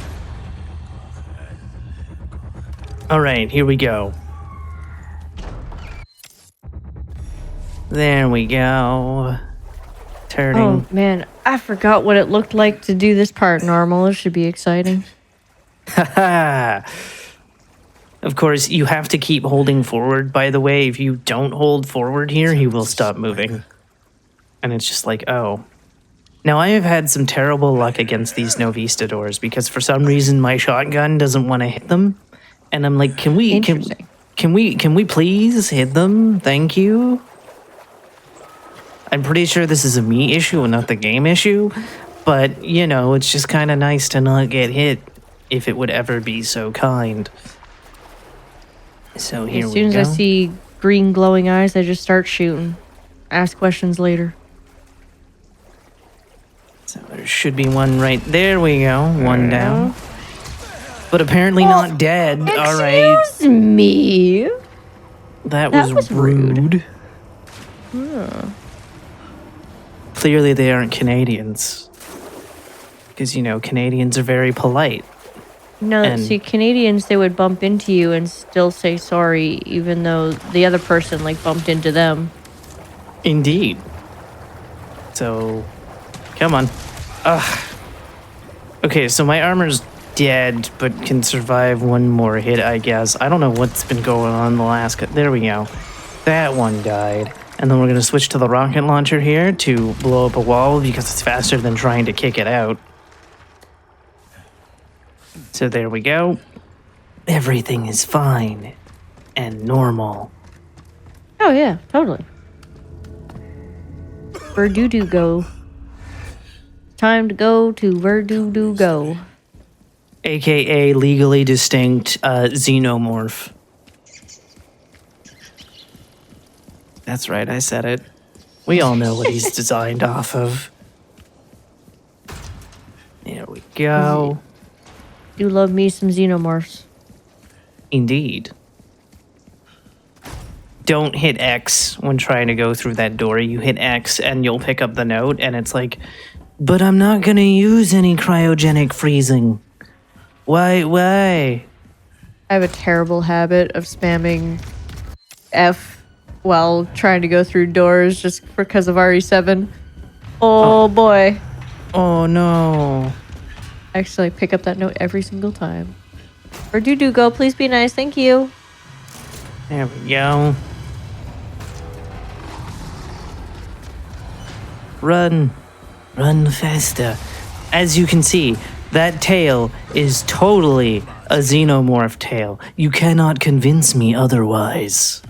All right, here we go. There we go. Turning. Oh man, I forgot what it looked like to do this part normal. It should be exciting. Haha. Of course, you have to keep holding forward, by the way. If you don't hold forward here, he will stop moving. And it's just like, oh. Now, I have had some terrible luck against these Novistadors, because for some reason my shotgun doesn't want to hit them. And I'm like, can we please hit them? Thank you. I'm pretty sure this is a me issue and not the game issue. But, you know, it's just kind of nice to not get hit, if it would ever be so kind. So here we go. As soon as I see green glowing eyes, I just start shooting. Ask questions later. So there should be one right there. We go. One down. But apparently not dead. All right. Excuse me. That was rude. Clearly they aren't Canadians. Because, you know, Canadians are very polite. No, And- see, Canadians, they would bump into you and still say sorry, even though the other person, like, bumped into them. Indeed. So, come on. Ugh. Okay, so my armor's dead, but can survive one more hit, I guess. I don't know what's been going on the last... There we go. That one died. And then we're going to switch to the rocket launcher here to blow up a wall, because it's faster than trying to kick it out. So there we go. Everything is fine and normal. Oh, yeah, totally. Where do go? Time to go to where do go. AKA legally distinct xenomorph. That's right, I said it. We all know what he's designed off of. There we go. Do love me some xenomorphs. Indeed. Don't hit X when trying to go through that door. You hit X and you'll pick up the note, and it's like, but I'm not going to use any cryogenic freezing. Why? I have a terrible habit of spamming F while trying to go through doors just because of RE7. Oh boy. Oh no. Actually, pick up that note every single time. Or do go. Please be nice. Thank you. There we go. Run. Run faster. As you can see, that tail is totally a xenomorph tail. You cannot convince me otherwise.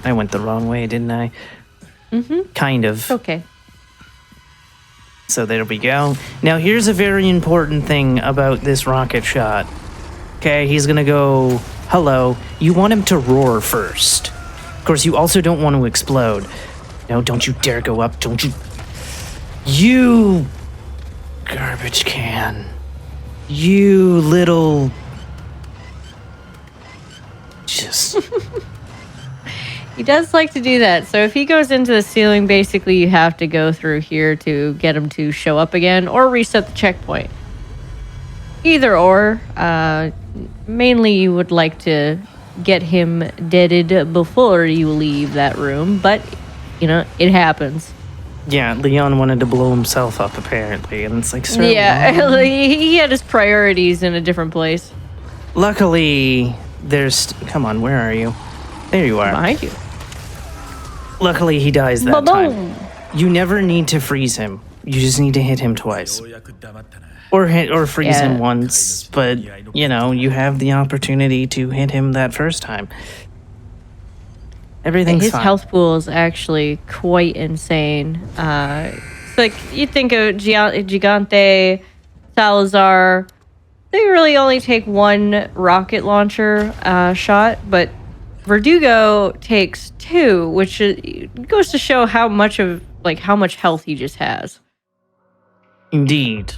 I went the wrong way, didn't I? Mm-hmm. Kind of. Okay. So there we go. Now here's a very important thing about this rocket shot. Okay, he's gonna go, hello. You want him to roar first. Of course, you also don't want to explode. No, don't you dare go up. Don't you... You... Garbage can. You little... Just... He does like to do that. So if he goes into the ceiling, basically you have to go through here to get him to show up again or reset the checkpoint. Either or. Mainly you would like to get him deaded before you leave that room, but, you know, it happens. Yeah, Leon wanted to blow himself up, apparently, and it's like, sir, yeah, he had his priorities in a different place. Luckily, there's... Come on, where are you? There you are. Behind you. Luckily, he dies that Ba-boom. time. You never need to freeze him. You just need to hit him twice. Or freeze him once, but, you know, you have the opportunity to hit him that first time. Everything's His fine. health pool is actually quite insane. It's like, you think of Gigante, Salazar, they really only take one rocket launcher shot, but Verdugo takes two, which goes to show how much health he just has. Indeed.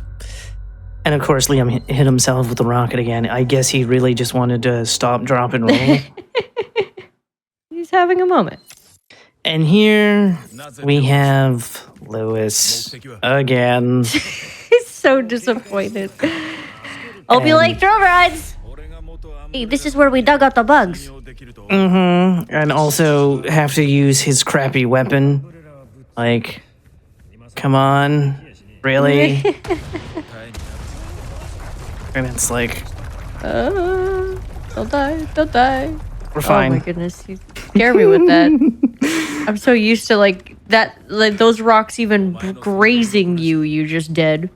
And of course, Liam hit himself with the rocket again. I guess he really just wanted to stop, drop, and roll. He's having a moment. And here we have Lewis again. He's so disappointed. Hope you like thrill rides. Hey, this is where we dug out the bugs. Mm-hmm. And also have to use his crappy weapon. Like, come on. Really? And it's like... Don't die. We're fine. Oh my goodness, you scare me with that. I'm so used to like those rocks even grazing you. You just dead.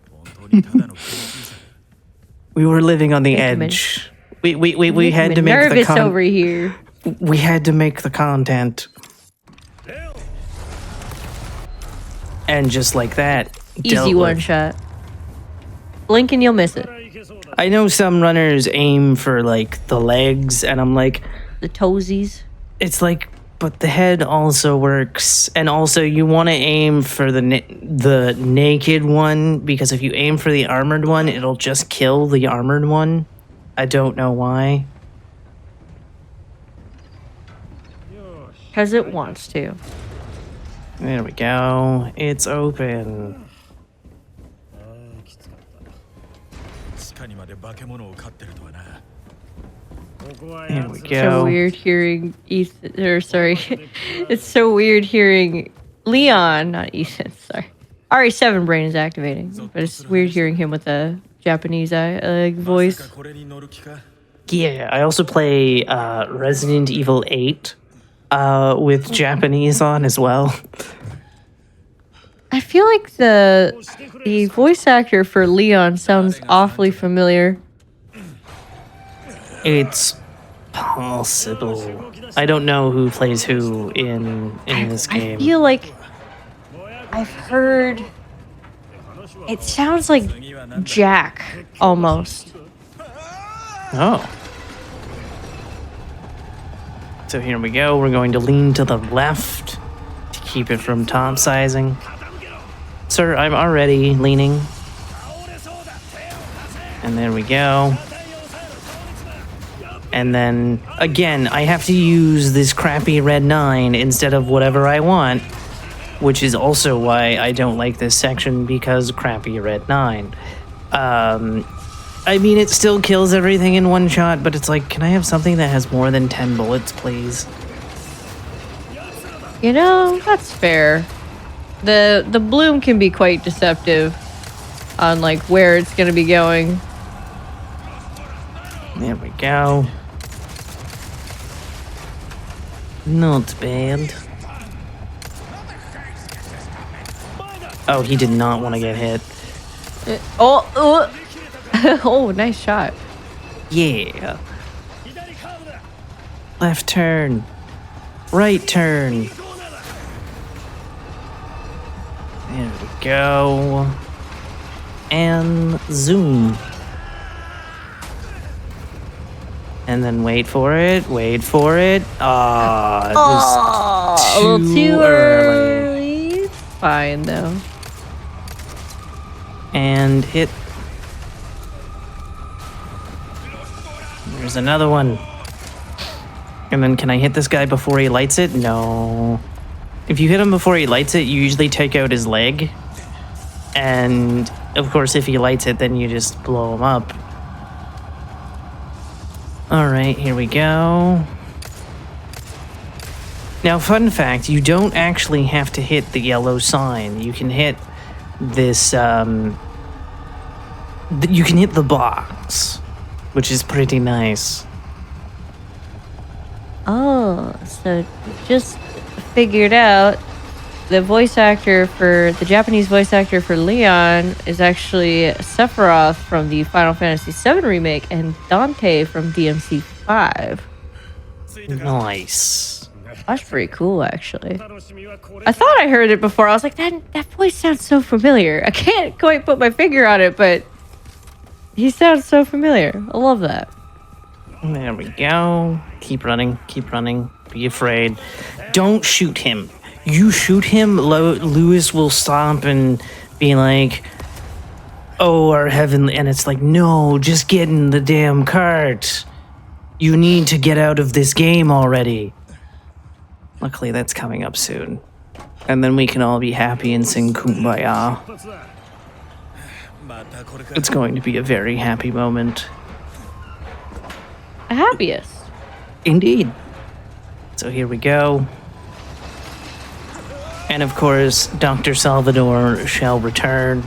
We were living on the edge. We had to make nervous the over here. We had to make the content. And just like that, Easy one shot. Blink and you'll miss it. I know some runners aim for like the legs, and I'm like, The toesies. it's like, but the head also works, and also you want to aim for the naked one, because if you aim for the armored one, it'll just kill the armored one. I don't know why. Because it wants to. There we go. It's open. There we So go. weird hearing Ethan. Or sorry, it's so weird hearing Leon, not Ethan. Sorry, RE7 brain is activating, but it's weird hearing him with a Japanese voice. Yeah, I also play Resident Evil 8 with Japanese on as well. I feel like the voice actor for Leon sounds awfully familiar. It's possible. I don't know who plays who in this game. I feel like I've heard. It sounds like Jack almost. Oh. So here we go. We're going to lean to the left to keep it from top sizing. Sir, I'm already leaning. And there we go. And then, again, I have to use this crappy red 9 instead of whatever I want, which is also why I don't like this section, because crappy red 9. I mean, it still kills everything in one shot, but it's like, can I have something that has more than 10 bullets, please? You know, that's fair. The bloom can be quite deceptive on like where it's gonna be going. There we go. Not bad. Oh, he did not want to get hit. Oh, nice shot. Yeah. Left turn. Right turn. There we go. And zoom. And then wait for it. Wait for it. Ah, it was a little too early. early. Fine though. And hit. There's another one. And then can I hit this guy before he lights it? No. If you hit him before he lights it, you usually take out his leg. And of course, if he lights it, then you just blow him up. All right, here we go. Now, fun fact, you don't actually have to hit the yellow sign. You can hit this, you can hit the box, which is pretty nice. Oh, so just figured out the voice actor for the Japanese voice actor for Leon is actually Sephiroth from the Final Fantasy VII remake and Dante from DMC5. Nice. That's pretty cool, actually. I thought I heard it before. I was like, that voice sounds so familiar. I can't quite put my finger on it, but he sounds so familiar. I love that. There we go. Keep running. Keep running. Be afraid. Don't shoot him. You shoot him, Lewis will stop and be like, oh, our heavenly... And it's like, no, just get in the damn cart. You need to get out of this game already. Luckily, that's coming up soon. And then we can all be happy and sing Kumbaya. It's going to be a very happy moment. The happiest. Indeed. So here we go. And of course, Dr. Salvador shall return.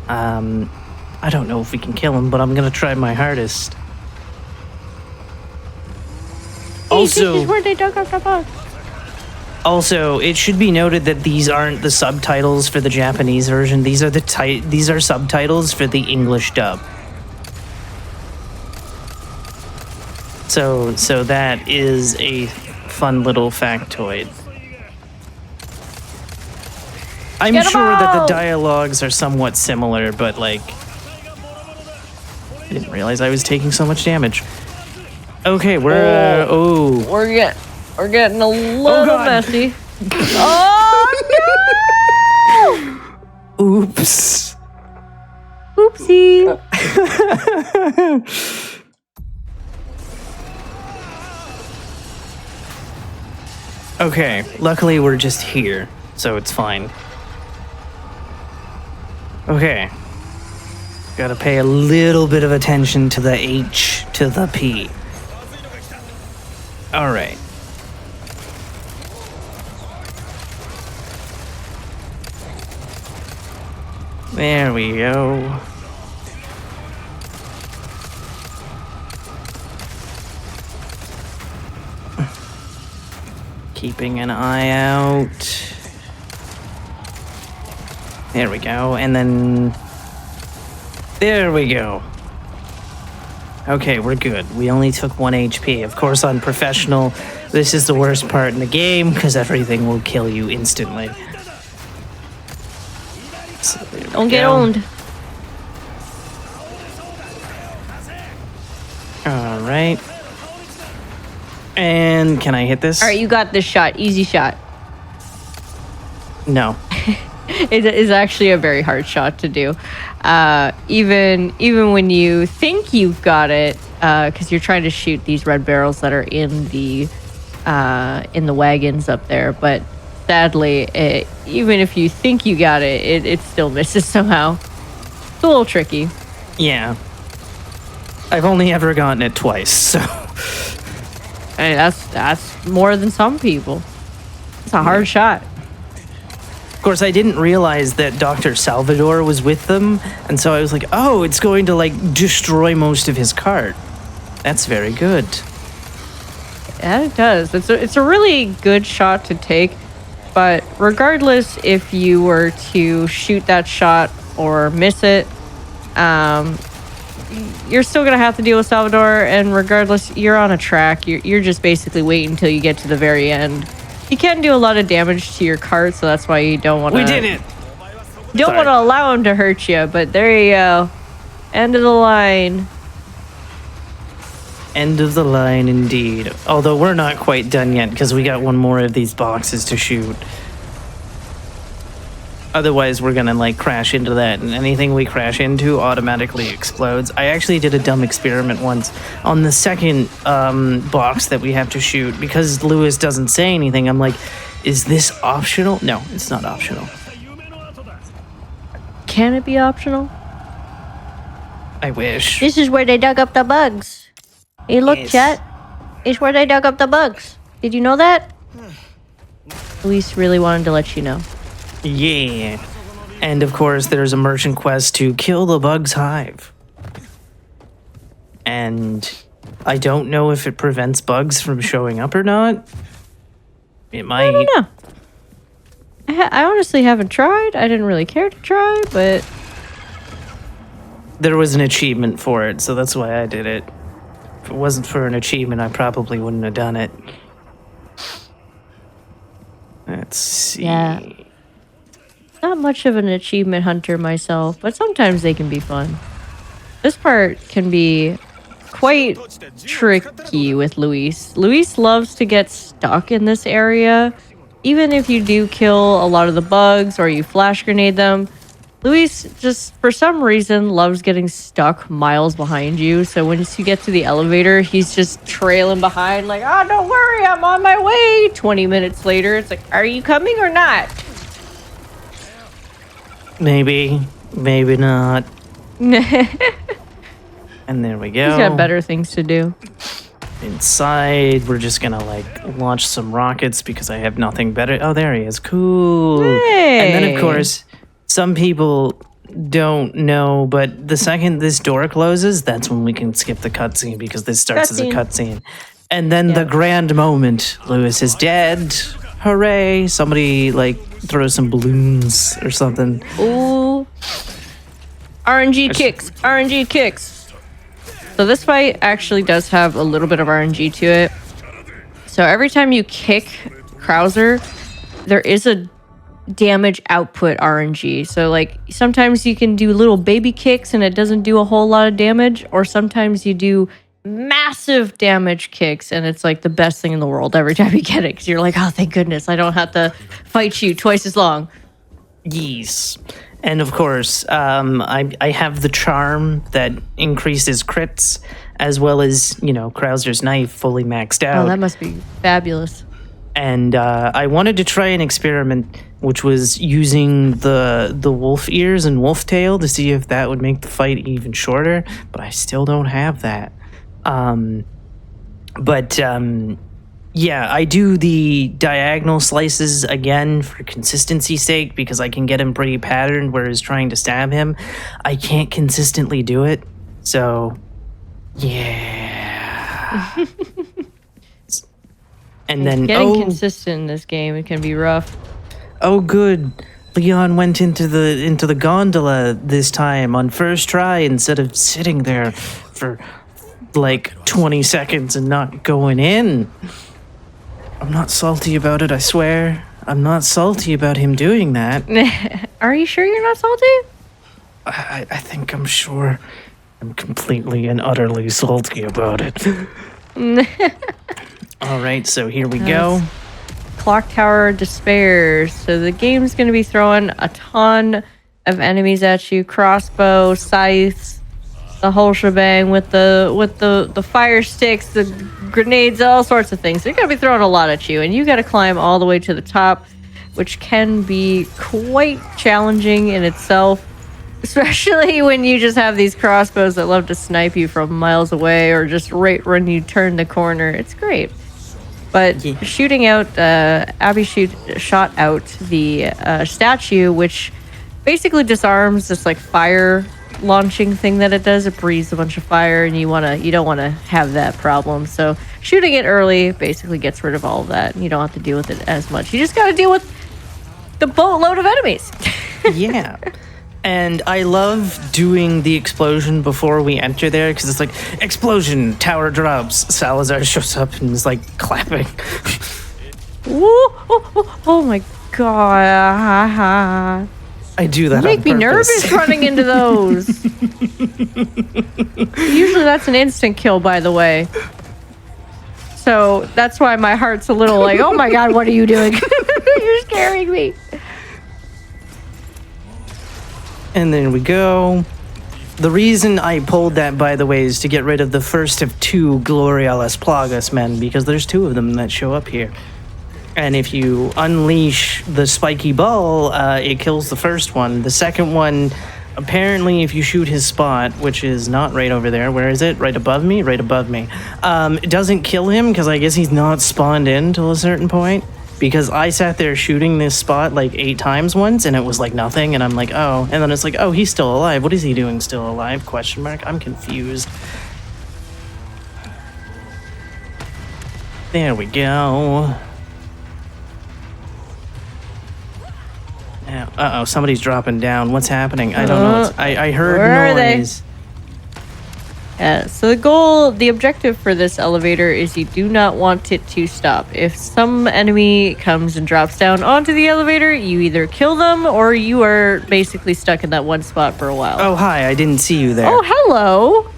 I don't know if we can kill him, but I'm gonna try my hardest. Also, this is where they dug up the box. Also, it should be noted that these aren't the subtitles for the Japanese version. These are these are subtitles for the English dub. So that is a fun little factoid. I'm sure that the dialogues are somewhat similar, but like, I didn't realize I was taking so much damage. Okay, we're We're getting a little messy. Oh no! Oops. Oopsie. Okay, luckily we're just here, so it's fine. Okay. Gotta pay a little bit of attention to the H to the P. Alright. There we go. Keeping an eye out. There we go, and then... There we go. Okay, we're good. We only took 1 HP. Of course, on professional, this is the worst part in the game, because everything will kill you instantly. So Don't get owned. Alright. And can I hit this? All right, you got this shot. Easy shot. No. It is actually a very hard shot to do. Even when you think you've got it, because you're trying to shoot these red barrels that are in the wagons up there. But sadly, even if you think you got it, it still misses somehow. It's a little tricky. Yeah. I've only ever gotten it twice, so... I mean, that's more than some people. It's a hard shot. Of course, I didn't realize that Dr. Salvador was with them, and so I was like, oh, it's going to, like, destroy most of his cart. That's very good. Yeah, it does. It's a really good shot to take, but regardless if you were to shoot that shot or miss it, you're still gonna have to deal with Salvador, and regardless, you're on a track. You're just basically waiting until you get to the very end. You can do a lot of damage to your cart, so that's why you don't want to... We did it! Don't want to allow him to hurt you, but there you go. End of the line. End of the line, indeed. Although we're not quite done yet, because we got one more of these boxes to shoot. Otherwise, we're gonna, like, crash into that, and anything we crash into automatically explodes. I actually did a dumb experiment once on the second box that we have to shoot. Because Lewis doesn't say anything, I'm like, is this optional? No, it's not optional. Can it be optional? I wish. This is where they dug up the bugs. Hey, look, Yes. chat. It's where they dug up the bugs. Did you know that? Luis really wanted to let you know. Yeah. And of course, there's a merchant quest to kill the bug's hive. And I don't know if it prevents bugs from showing up or not. It might. I don't know. I honestly haven't tried. I didn't really care to try, but... There was an achievement for it, so that's why I did it. If it wasn't for an achievement, I probably wouldn't have done it. Let's see. Yeah. Not much of an achievement hunter myself, but sometimes they can be fun. This part can be quite tricky with Luis. Luis loves to get stuck in this area. Even if you do kill a lot of the bugs or you flash grenade them, Luis just, for some reason, loves getting stuck miles behind you. So once you get to the elevator, he's just trailing behind like, oh, don't worry, I'm on my way. 20 minutes later, it's like, are you coming or not? Maybe, maybe not. And there we go. He's got better things to do. Inside, we're just gonna like launch some rockets because I have nothing better. Oh, there he is. Cool. And then, of Hey. course, some people don't know, but the second this door closes, that's when we can skip the cutscene because this starts as a cutscene. And then the grand moment, Lewis is dead. Hooray! Somebody like throw some balloons or something. Ooh. RNG kicks. RNG kicks. So this fight actually does have a little bit of RNG to it. So every time you kick Krauser, there is a damage output RNG. So like sometimes you can do little baby kicks and it doesn't do a whole lot of damage, or sometimes you do massive damage kicks and it's like the best thing in the world every time you get it because you're like, oh, thank goodness I don't have to fight you twice as long. Yes. And of course, I have the charm that increases crits, as well as, you know, Krauser's knife fully maxed out. Oh, that must be fabulous. And I wanted to try an experiment, which was using the wolf ears and wolf tail to see if that would make the fight even shorter, but I still don't have that. Yeah, I do the diagonal slices again for consistency's sake because I can get him pretty patterned, whereas trying to stab him, I can't consistently do it. So, yeah. And then, Getting consistent in this game, it can be rough. oh good, Leon went into the gondola this time on first try instead of sitting there for like 20 seconds and not going in. I'm not salty about it, I swear. I'm not salty about him doing that. Are you sure you're not salty? I think I'm sure I'm completely and utterly salty about it. All right, so here we go. Clock Tower Despairs. So the game's going to be throwing a ton of enemies at you. Crossbow, scythes, the whole shebang with the fire sticks, the grenades, all sorts of things. They're going to be throwing a lot at you, and you got to climb all the way to the top, which can be quite challenging in itself, especially when you just have these crossbows that love to snipe you from miles away or just right when you turn the corner. It's great. But shooting out, Abby shot out the statue, which basically disarms this like fire launching thing that it does. It breathes a bunch of fire, and you don't want to have that problem. So shooting it early basically gets rid of all of that. You don't have to deal with it as much. You just got to deal with the boatload of enemies. Yeah. And I love doing the explosion before we enter there because it's like, explosion, tower drops. Salazar shows up and is like clapping. Oh my god. I do that. You make me nervous running into those. Usually that's an instant kill, by the way. So that's why my heart's a little like, oh my god, what are you doing? You're scaring me. And then we go. The reason I pulled that, by the way, is to get rid of the first of 2 Gloria Las Plagas men, because there's 2 of them that show up here. And if you unleash the spiky ball, it kills the first one. The second one, apparently, if you shoot his spot, which is not right over there, where is it? Right above me? Right above me. It doesn't kill him, because I guess he's not spawned in till a certain point. Because I sat there shooting this spot like 8 times once, and it was like nothing, and I'm like, oh. And then it's like, oh, he's still alive. What is he doing still alive? Question mark. I'm confused. There we go. Uh-oh, somebody's dropping down. What's happening? I don't know. I heard noise. So the objective for this elevator is you do not want it to stop. If some enemy comes and drops down onto the elevator, you either kill them or you are basically stuck in that one spot for a while. Oh, hi. I didn't see you there. Oh, hello.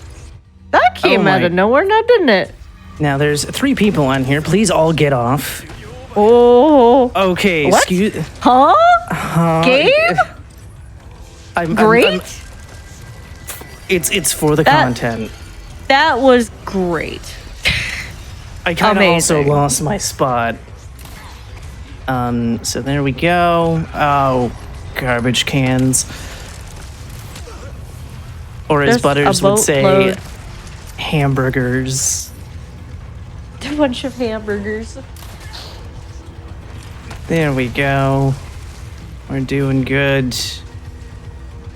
That came out of nowhere now, didn't it? Now, there's 3 people on here. Please all get off. Oh. Okay, what? Game? Great? It's for the content. That was great. I kind of also lost my spot. So there we go. Oh, garbage cans. Or as Butters would say, hamburgers. A bunch of hamburgers. There we go. We're doing good.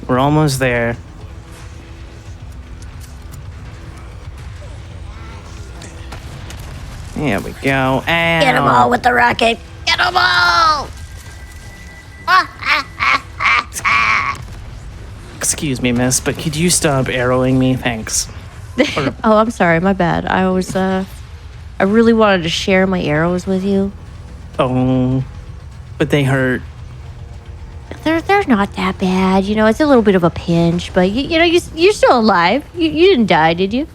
We're almost there. There we go. Ow. Get them all with the rocket. Get them all! Excuse me, miss, but could you stop arrowing me? Thanks. Oh, I'm sorry. My bad. I really wanted to share my arrows with you. Oh, but they hurt. They're not that bad. You know, it's a little bit of a pinch, but you're still alive. You didn't die, did you?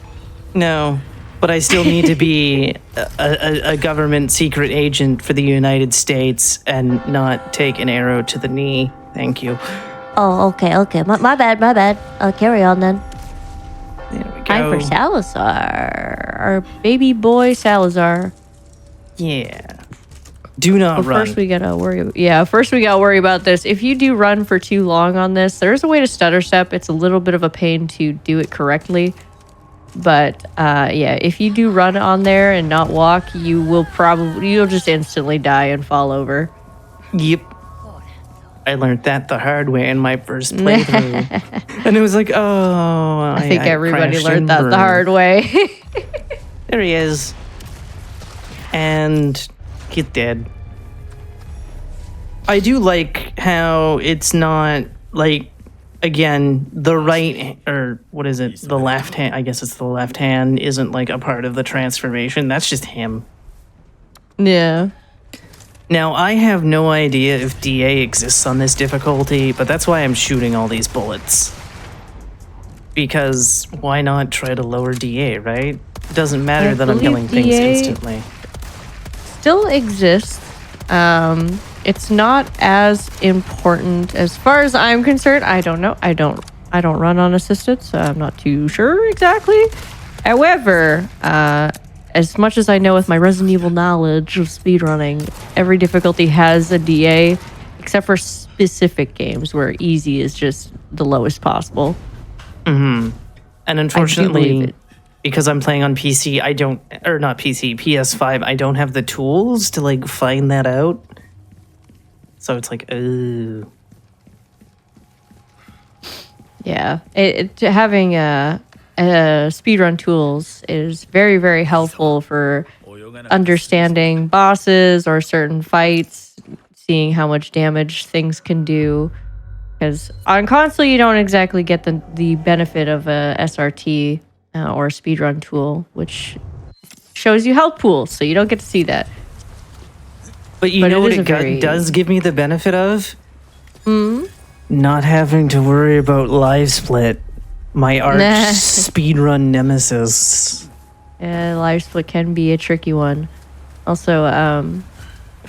No, but I still need to be a government secret agent for the United States and not take an arrow to the knee. Thank you. Oh, okay. My bad. I'll carry on then. There we go. Time for Salazar. Our baby boy Salazar. Yeah. Do not run. First we gotta worry about this. If you do run for too long on this, there's a way to stutter step. It's a little bit of a pain to do it correctly. But yeah, if you do run on there and not walk, you'll just instantly die and fall over. Yep. I learned that the hard way in my first playthrough. And it was like, oh, I think everybody learned that the hard way. There he is. And he's dead. I do like how it's not like, again, the right, or what is it? The left hand, I guess it's the left hand, isn't like a part of the transformation. That's just him. Yeah. Now, I have no idea if DA exists on this difficulty, but that's why I'm shooting all these bullets. Because why not try to lower DA, right? It doesn't matter that I'm killing things instantly. Still exists. It's not as important as far as I'm concerned. I don't know. I don't run on assisted, so I'm not too sure exactly. However, as much as I know with my Resident Evil knowledge of speedrunning, every difficulty has a DA, except for specific games where easy is just the lowest possible. Mm-hmm. And unfortunately, because I'm playing on PC, I don't, or not PC, PS5, I don't have the tools to like find that out. So it's like, ooh. Yeah, having speedrun tools is very, very helpful for understanding bosses or certain fights, seeing how much damage things can do. Because on console, you don't exactly get the benefit of a SRT or a speedrun tool, which shows you health pools, so you don't get to see that. But you know what it does give me the benefit of? Not having to worry about live split. My arch speedrun nemesis. Yeah, live split can be a tricky one. Also,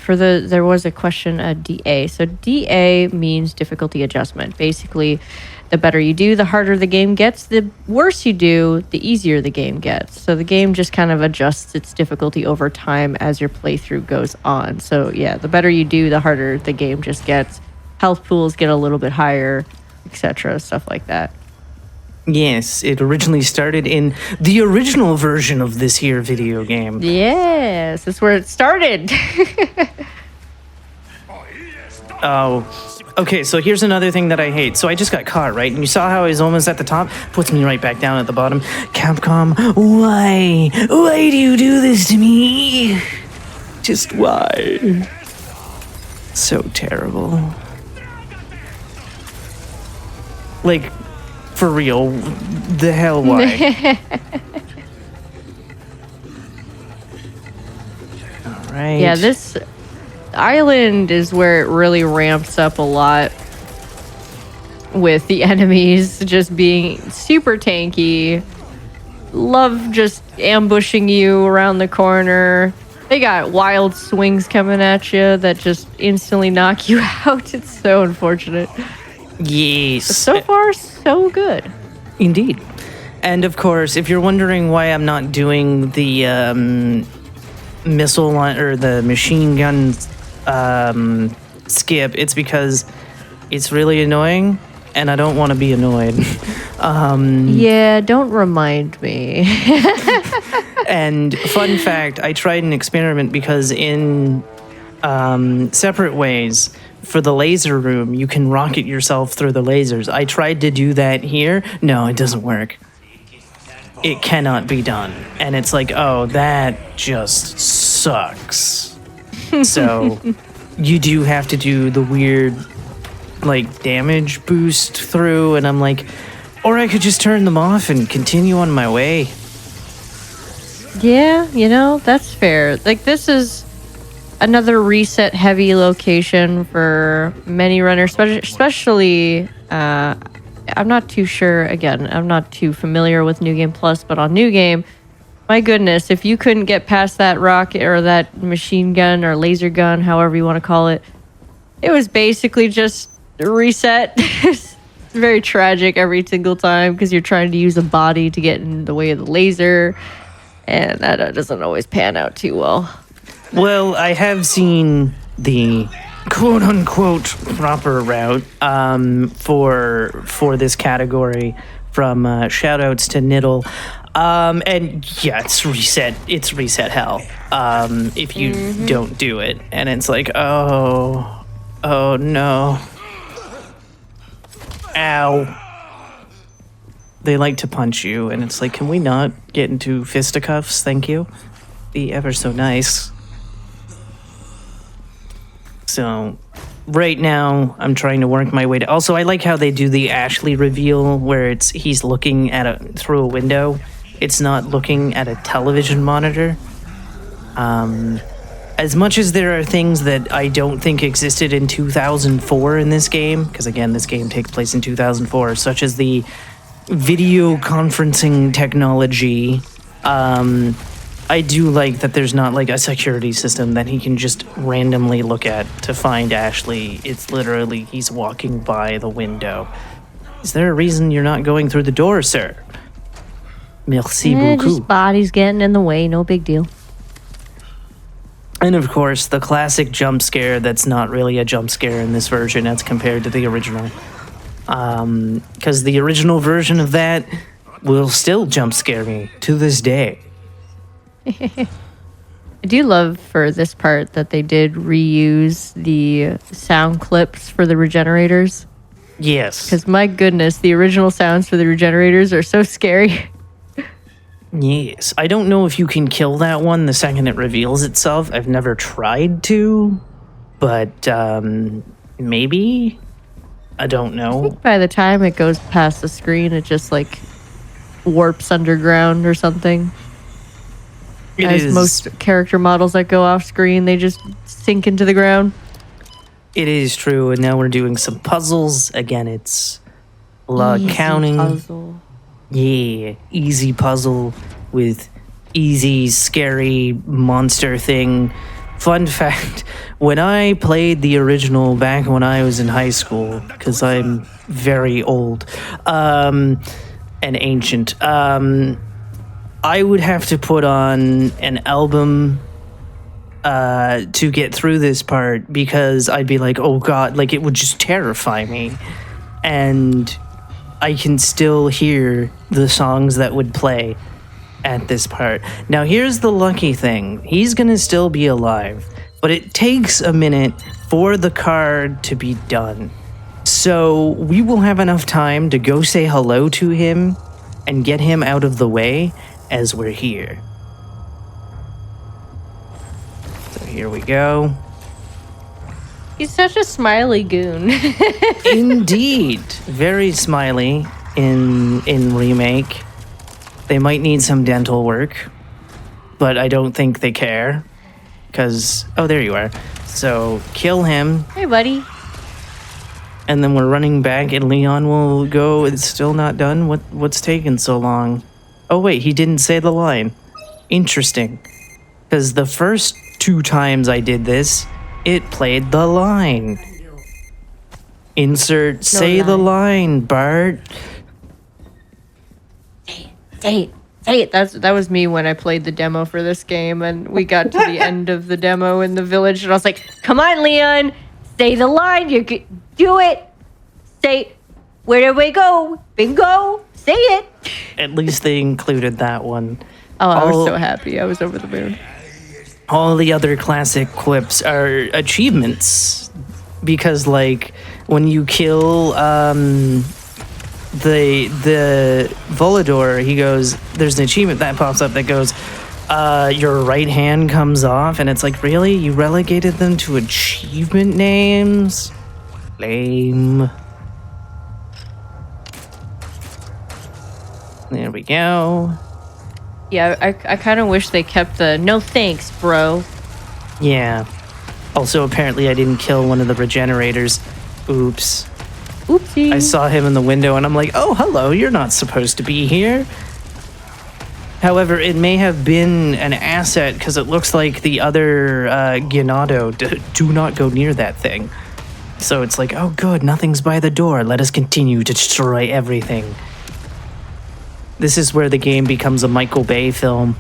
there was a question at DA. So DA means difficulty adjustment. Basically, the better you do, the harder the game gets. The worse you do, the easier the game gets. So the game just kind of adjusts its difficulty over time as your playthrough goes on. So yeah, the better you do, the harder the game just gets. Health pools get a little bit higher, etc. Stuff like that. Yes, it originally started in the original version of this here video game. Yes, that's where it started. Oh, okay, so here's another thing that I hate. So I just got caught, right? And you saw how I was almost at the top? Puts me right back down at the bottom. Capcom, why? Why do you do this to me? Just why? So terrible. Like, for real, the hell why? All right. Yeah, this island is where it really ramps up a lot with the enemies just being super tanky. Love just ambushing you around the corner. They got wild swings coming at you that just instantly knock you out. It's so unfortunate. Yes. But so far, so good. Indeed. And of course, if you're wondering why I'm not doing the missile line or the machine gun skip, it's because it's really annoying and I don't want to be annoyed. Yeah, don't remind me. And fun fact, I tried an experiment because in separate ways, for the laser room, you can rocket yourself through the lasers. I tried to do that here. No, it doesn't work. It cannot be done. And it's like, oh, that just sucks. So you do have to do the weird, like, damage boost through. And I'm like, or I could just turn them off and continue on my way. Yeah, you know, that's fair. Like, this is another reset heavy location for many runners, especially I'm not too sure. Again, I'm not too familiar with New Game Plus, but on New Game, my goodness, if you couldn't get past that rocket or that machine gun or laser gun, however you want to call it, it was basically just reset. It's very tragic every single time because you're trying to use a body to get in the way of the laser, and that doesn't always pan out too well. Well, I have seen the quote-unquote proper route for this category from shout-outs to Niddle. And yeah, it's reset hell if you don't do it. And it's like, oh no. Ow. They like to punch you, and it's like, can we not get into fisticuffs? Thank you. Be ever so nice. So, right now, I'm trying to work my way to... Also, I like how they do the Ashley reveal, where he's looking at through a window. It's not looking at a television monitor. As much as there are things that I don't think existed in 2004 in this game, because again, this game takes place in 2004, such as the video conferencing technology, I do like that there's not like a security system that he can just randomly look at to find Ashley. It's literally he's walking by the window. Is there a reason you're not going through the door, sir? Merci beaucoup. Just body's getting in the way, no big deal. And of course, the classic jump scare that's not really a jump scare in this version as compared to the original. Because the original version of that will still jump scare me to this day. I do love for this part that they did reuse the sound clips for the regenerators. Yes. Because my goodness, the original sounds for the regenerators are so scary. Yes. I don't know if you can kill that one the second it reveals itself. I've never tried to, but maybe? I don't know. By the time it goes past the screen, it just like warps underground or something. As most character models that go off screen, they just sink into the ground. It is true, and now we're doing some puzzles. Again, it's a lot of counting. Puzzle. Yeah, easy puzzle with easy, scary monster thing. Fun fact, when I played the original back when I was in high school, because I'm very old and ancient, I would have to put on an album to get through this part because I'd be like, oh god, like it would just terrify me. And I can still hear the songs that would play at this part. Now here's the lucky thing. He's gonna still be alive, but it takes a minute for the card to be done. So we will have enough time to go say hello to him and get him out of the way as we're here. So here we go. He's such a smiley goon. Indeed. Very smiley in Remake. They might need some dental work, but I don't think they care. Because, oh, there you are. So, kill him. Hey, buddy. And then we're running back and Leon will go. It's still not done? What's taking so long? Oh, wait, he didn't say the line. Interesting. Because the first 2 times I did this, it played the line. Insert say the line, Bart. Say it. That was me when I played the demo for this game, and we got to the end of the demo in the village, and I was like, "Come on, Leon, say the line. You can do it. Say, where do we go? Bingo. Say it." At least they included that one. Oh, I was so happy. I was over the moon. All the other classic clips are achievements because, like, when you kill the Volador, he goes, there's an achievement that pops up that goes, your right hand comes off, and it's like, really? You relegated them to achievement names? Lame. There we go. Yeah, I kind of wish they kept the no thanks, bro. Yeah. Also, apparently I didn't kill one of the regenerators. Oops. Oopsie. I saw him in the window and I'm like, oh, hello, you're not supposed to be here. However, it may have been an asset because it looks like the other Ganado. Do not go near that thing. So it's like, oh, good, nothing's by the door. Let us continue to destroy everything. This is where the game becomes a Michael Bay film.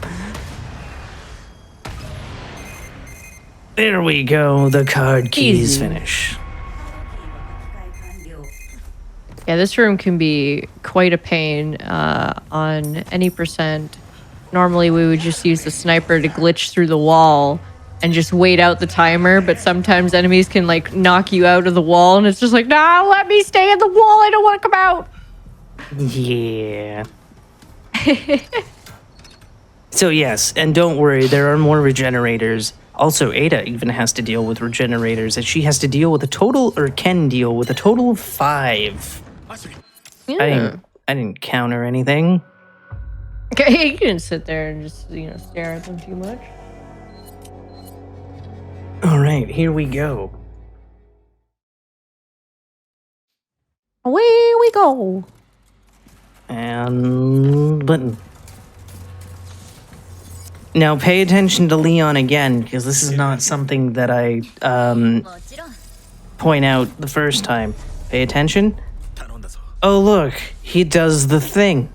There we go. The card keys finish. Yeah, this room can be quite a pain on any percent. Normally, we would just use the sniper to glitch through the wall and just wait out the timer, but sometimes enemies can, like, knock you out of the wall, and it's just like, nah, let me stay in the wall, I don't want to come out! Yeah. So yes, and don't worry, there are more regenerators. Also, Ada even has to deal with regenerators, and she has to deal with a total, or can deal with a total of 5. Yeah. I didn't counter anything. Okay, you can sit there and just, stare at them too much. All right, here we go. Away we go. And button. Now pay attention to Leon again, because this is not something that I point out the first time. Pay attention. Oh look, he does the thing.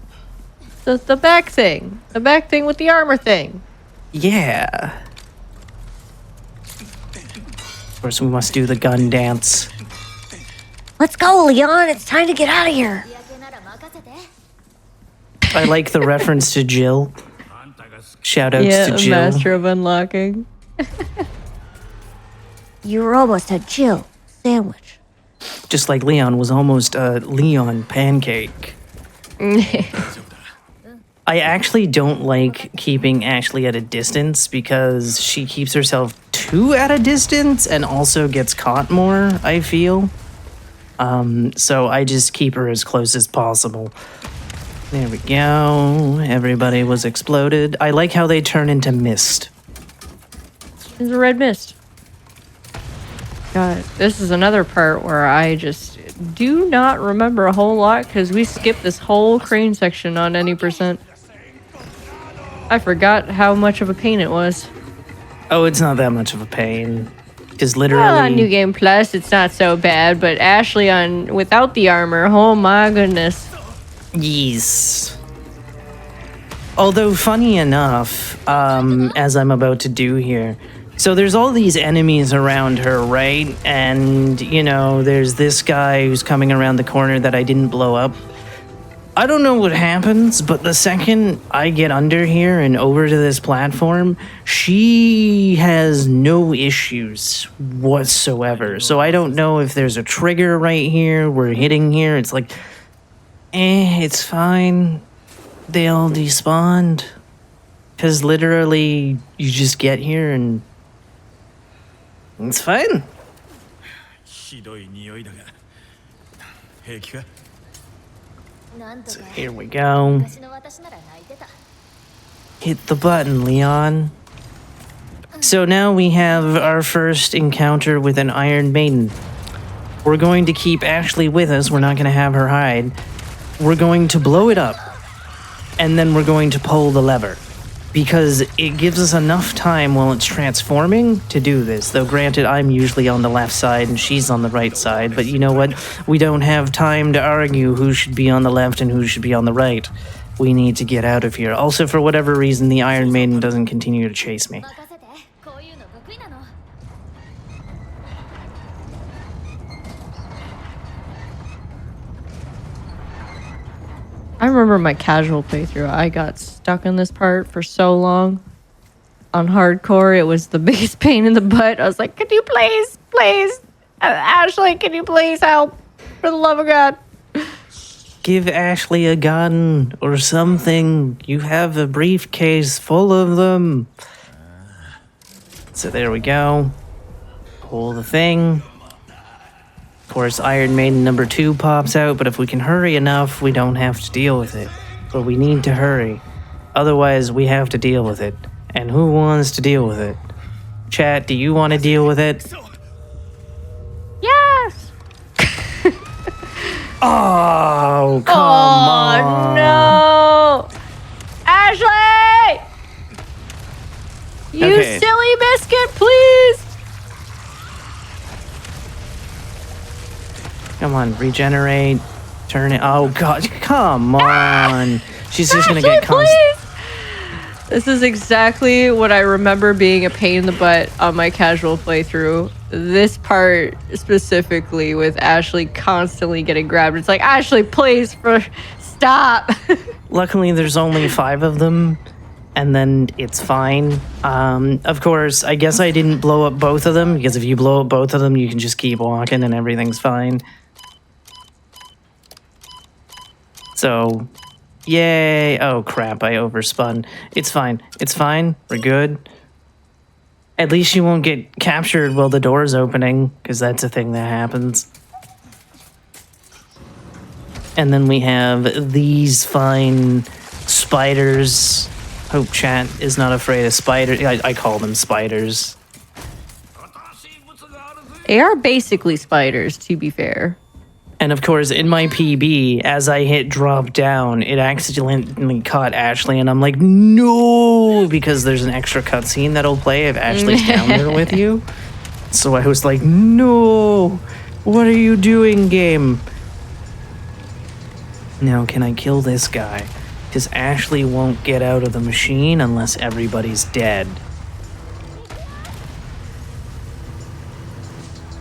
The back thing. The back thing with the armor thing. Yeah. Of course, we must do the gun dance. Let's go, Leon. It's time to get out of here. I like the reference to Jill. Shoutouts Yeah, to Jill. master of unlocking. You were almost a Jill sandwich. Just like Leon was almost a Leon pancake. I actually don't like keeping Ashley at a distance because she keeps herself too at a distance and also gets caught more, I feel. So I just keep her as close as possible. There we go. Everybody was exploded. I like how they turn into mist. It's a red mist. God, this is another part where I just do not remember a whole lot because we skipped this whole crane section on any percent. I forgot how much of a pain it was. Oh, it's not that much of a pain. Because Well, on literally... New Game Plus, it's not so bad, but Ashley on without the armor, oh my goodness. Yes. Although, funny enough, as I'm about to do here, so there's all these enemies around her, right? And, you know, there's this guy who's coming around the corner that I didn't blow up. I don't know what happens, but the second I get under here and over to this platform, she has no issues whatsoever. So I don't know if there's a trigger right here. We're hitting here. It's like, it's fine. They all despawned. Because literally, you just get here and it's fine. ひどい匂いだが平気か So here we go. Hit the button, Leon. So now we have our first encounter with an Iron Maiden. We're going to keep Ashley with us. We're not going to have her hide. We're going to blow it up. And then we're going to pull the lever. Because it gives us enough time while it's transforming to do this. Though granted, I'm usually on the left side and she's on the right side. But you know what? We don't have time to argue who should be on the left and who should be on the right. We need to get out of here. Also, for whatever reason, the Iron Maiden doesn't continue to chase me. I remember my casual playthrough. I got stuck in this part for so long. On hardcore, it was the biggest pain in the butt. I was like, can you please, Ashley, can you please help? For the love of God. Give Ashley a gun or something. You have a briefcase full of them. So there we go. Pull the thing. Of course, Iron Maiden number 2 pops out, but if we can hurry enough, we don't have to deal with it. But we need to hurry. Otherwise, we have to deal with it. And who wants to deal with it? Chat, do you want to deal with it? Yes! Oh, come Oh, on. no! Ashley! You Okay. silly biscuit, please! Come on, regenerate. Turn it. Oh, God. Come on. She's just going to get constant. Please! This is exactly what I remember being a pain in the butt on my casual playthrough. This part specifically with Ashley constantly getting grabbed. It's like, Ashley, please, stop. Luckily, there's only 5 of them, and then it's fine. Of course, I guess I didn't blow up both of them, because if you blow up both of them, you can just keep walking and everything's fine. So, yay. Oh, crap, I overspun. It's fine. It's fine. We're good. At least you won't get captured while the door's opening, because that's a thing that happens. And then we have these fine spiders. Hope chat is not afraid of spiders. I call them spiders. They are basically spiders, to be fair. And of course, in my PB, as I hit drop down, it accidentally caught Ashley, and I'm like, no, because there's an extra cutscene that'll play if Ashley's down there with you. So I was like, no, what are you doing, game? Now, can I kill this guy? Because Ashley won't get out of the machine unless everybody's dead.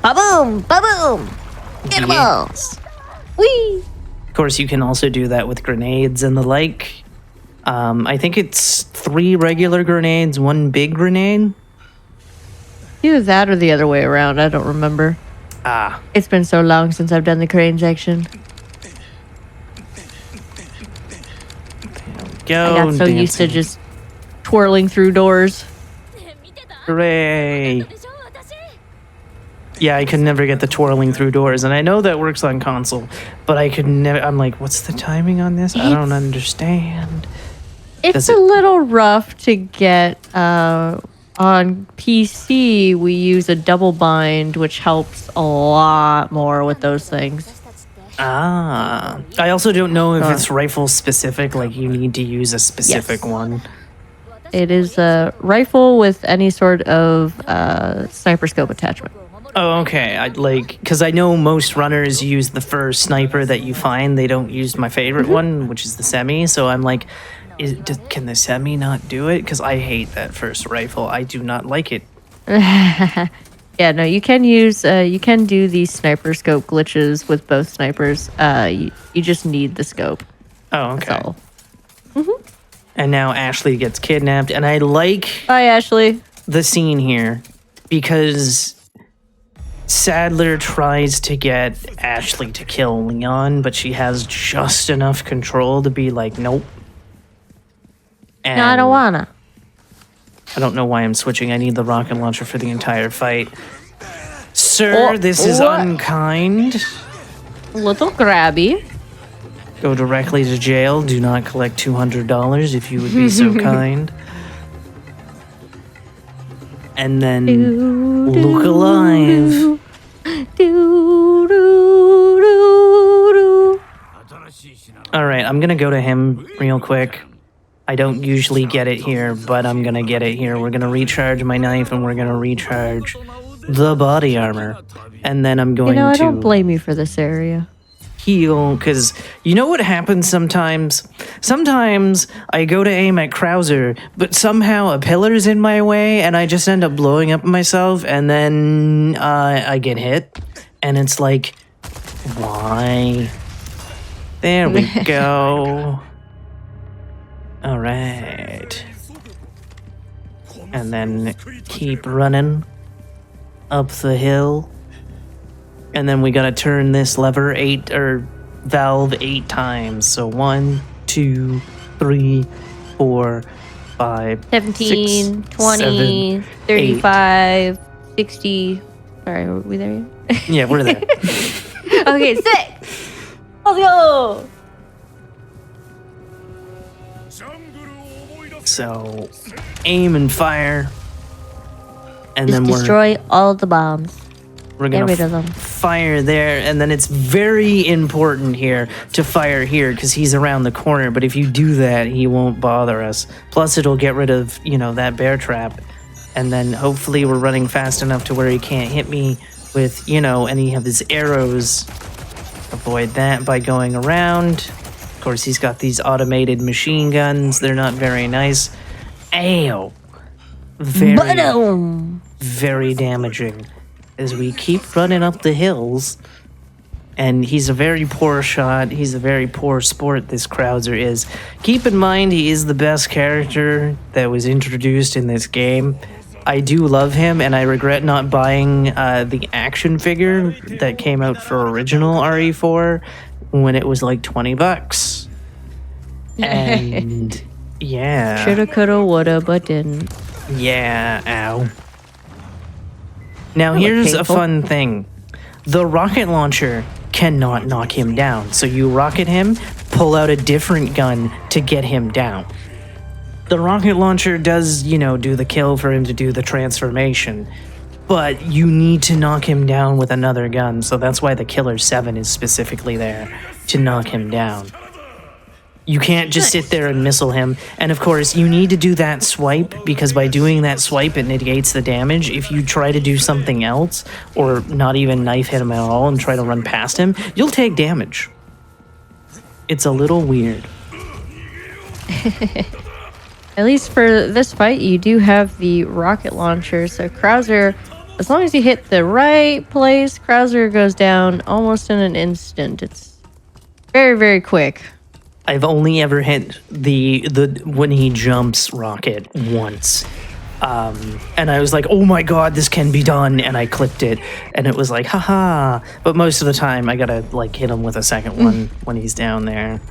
Ba-boom! Ba-boom! Animals! Whee! course, you can also do that with grenades and the like. I think it's 3 regular grenades, 1 big grenade. Either that or the other way around. I don't remember. Ah, It's been so long since I've done the crane section. go. I got so used to just twirling through doors. Hooray. Yeah, I could never get the twirling through doors, and I know that works on console, but I could never. I'm like, what's the timing on this? I don't understand. It's a little rough to get. On PC, we use a double bind, which helps a lot more with those things. Ah, I also don't know if it's rifle specific, like you need to use a specific one. It is a rifle with any sort of sniper scope attachment. Oh, okay. Because I know most runners use the first sniper that you find. They don't use my favorite one, which is the semi. So I'm like, can the semi not do it? Because I hate that first rifle. I do not like it. Yeah, no, you can use, you can do these sniper scope glitches with both snipers. You just need the scope. Oh, okay. That's all. And now Ashley gets kidnapped, and I like Bye, Ashley. the scene here because Sadler tries to get Ashley to kill Leon, but she has just enough control to be like, nope. And No, I don't wanna. I don't know why I'm switching. I need the rocket launcher for the entire fight. Sir, this is what? unkind. Little grabby. Go directly to jail. Do not collect $200 if you would be so kind. And then look alive. All right, I'm going to go to him real quick. I don't usually get it here, but I'm going to get it here. We're going to recharge my knife and we're going to recharge the body armor. And then I'm going I to don't blame you for this area. heal, because you know what happens sometimes? Sometimes I go to aim at Krauser, but somehow a pillar's in my way and I just end up blowing up myself, and then I get hit. And it's like, why? There we go. All right. And then keep running up the hill. And then we gotta turn this lever valve 8 times. So 1, 2, 3, 4, 5, 17, 6, 20, 7, 35, 60. Sorry, are we there yet? Yeah, we're there. Okay, 6. Let's go. So aim and fire. And Just then destroy all the bombs. we're Get gonna rid of them. fire there, and then it's very important here to fire here because he's around the corner. But if you do that, he won't bother us. Plus, it'll get rid of that bear trap, and then hopefully we're running fast enough to where he can't hit me with any of his arrows. Avoid that by going around. Of course, he's got these automated machine guns. They're not very nice. Ow! Very damaging. As we keep running up the hills, and he's a very poor shot. He's a very poor sport, this Krauser is. Keep in mind, he is the best character that was introduced in this game. I do love him, and I regret not buying the action figure that came out for original RE4 when it was like $20. And yeah. Shoulda, coulda, woulda, but didn't. Yeah, ow. Now That looked here's a painful. fun thing. The rocket launcher cannot knock him down. So you rocket him, pull out a different gun to get him down. The rocket launcher does, do the kill for him to do the transformation. But you need to knock him down with another gun. So that's why the Killer 7 is specifically there, to knock him down. You can't just sit there and missile him. And of course, you need to do that swipe, because by doing that swipe, it negates the damage. If you try to do something else, or not even knife hit him at all and try to run past him, you'll take damage. It's a little weird. At least for this fight, you do have the rocket launcher. So Krauser, as long as you hit the right place, Krauser goes down almost in an instant. It's Very, very quick. I've only ever hit the when he jumps rocket once. And I was like, oh my god, this can be done. And I clicked it and it was like, haha. But most of the time I gotta like hit him with a second one when he's down there.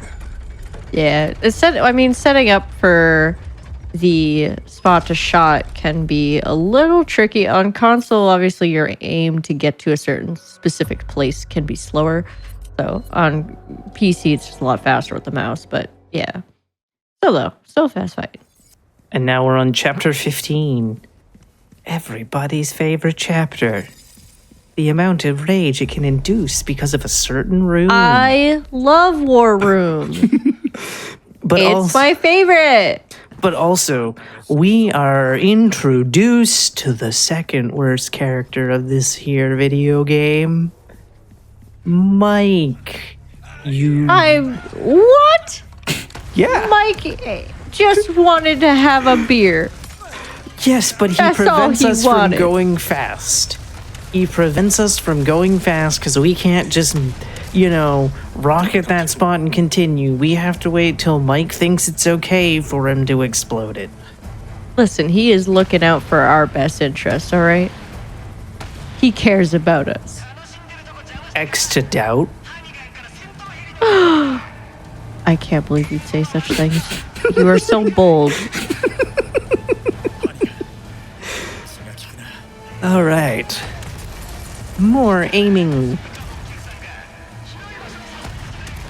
Yeah. Setting up for the spot to shot can be a little tricky. On console, obviously your aim to get to a certain specific place can be slower. So on PC, it's just a lot faster with the mouse. But yeah. Still a fast fight. And now we're on chapter 15. Everybody's favorite chapter. The amount of rage it can induce because of a certain room. I love War Room. But It's my favorite. But also, we are introduced to the second worst character of this here video game. Mike. What? Yeah. Mike just wanted to have a beer. Yes, but he That's all prevents he us wanted. from going fast. He prevents us from going fast because we can't just, rocket that spot and continue. We have to wait till Mike thinks it's okay for him to explode it. Listen, he is looking out for our best interest, all right? He cares about us. X to doubt. I can't believe you'd say such things. You are so bold. All right. More aiming.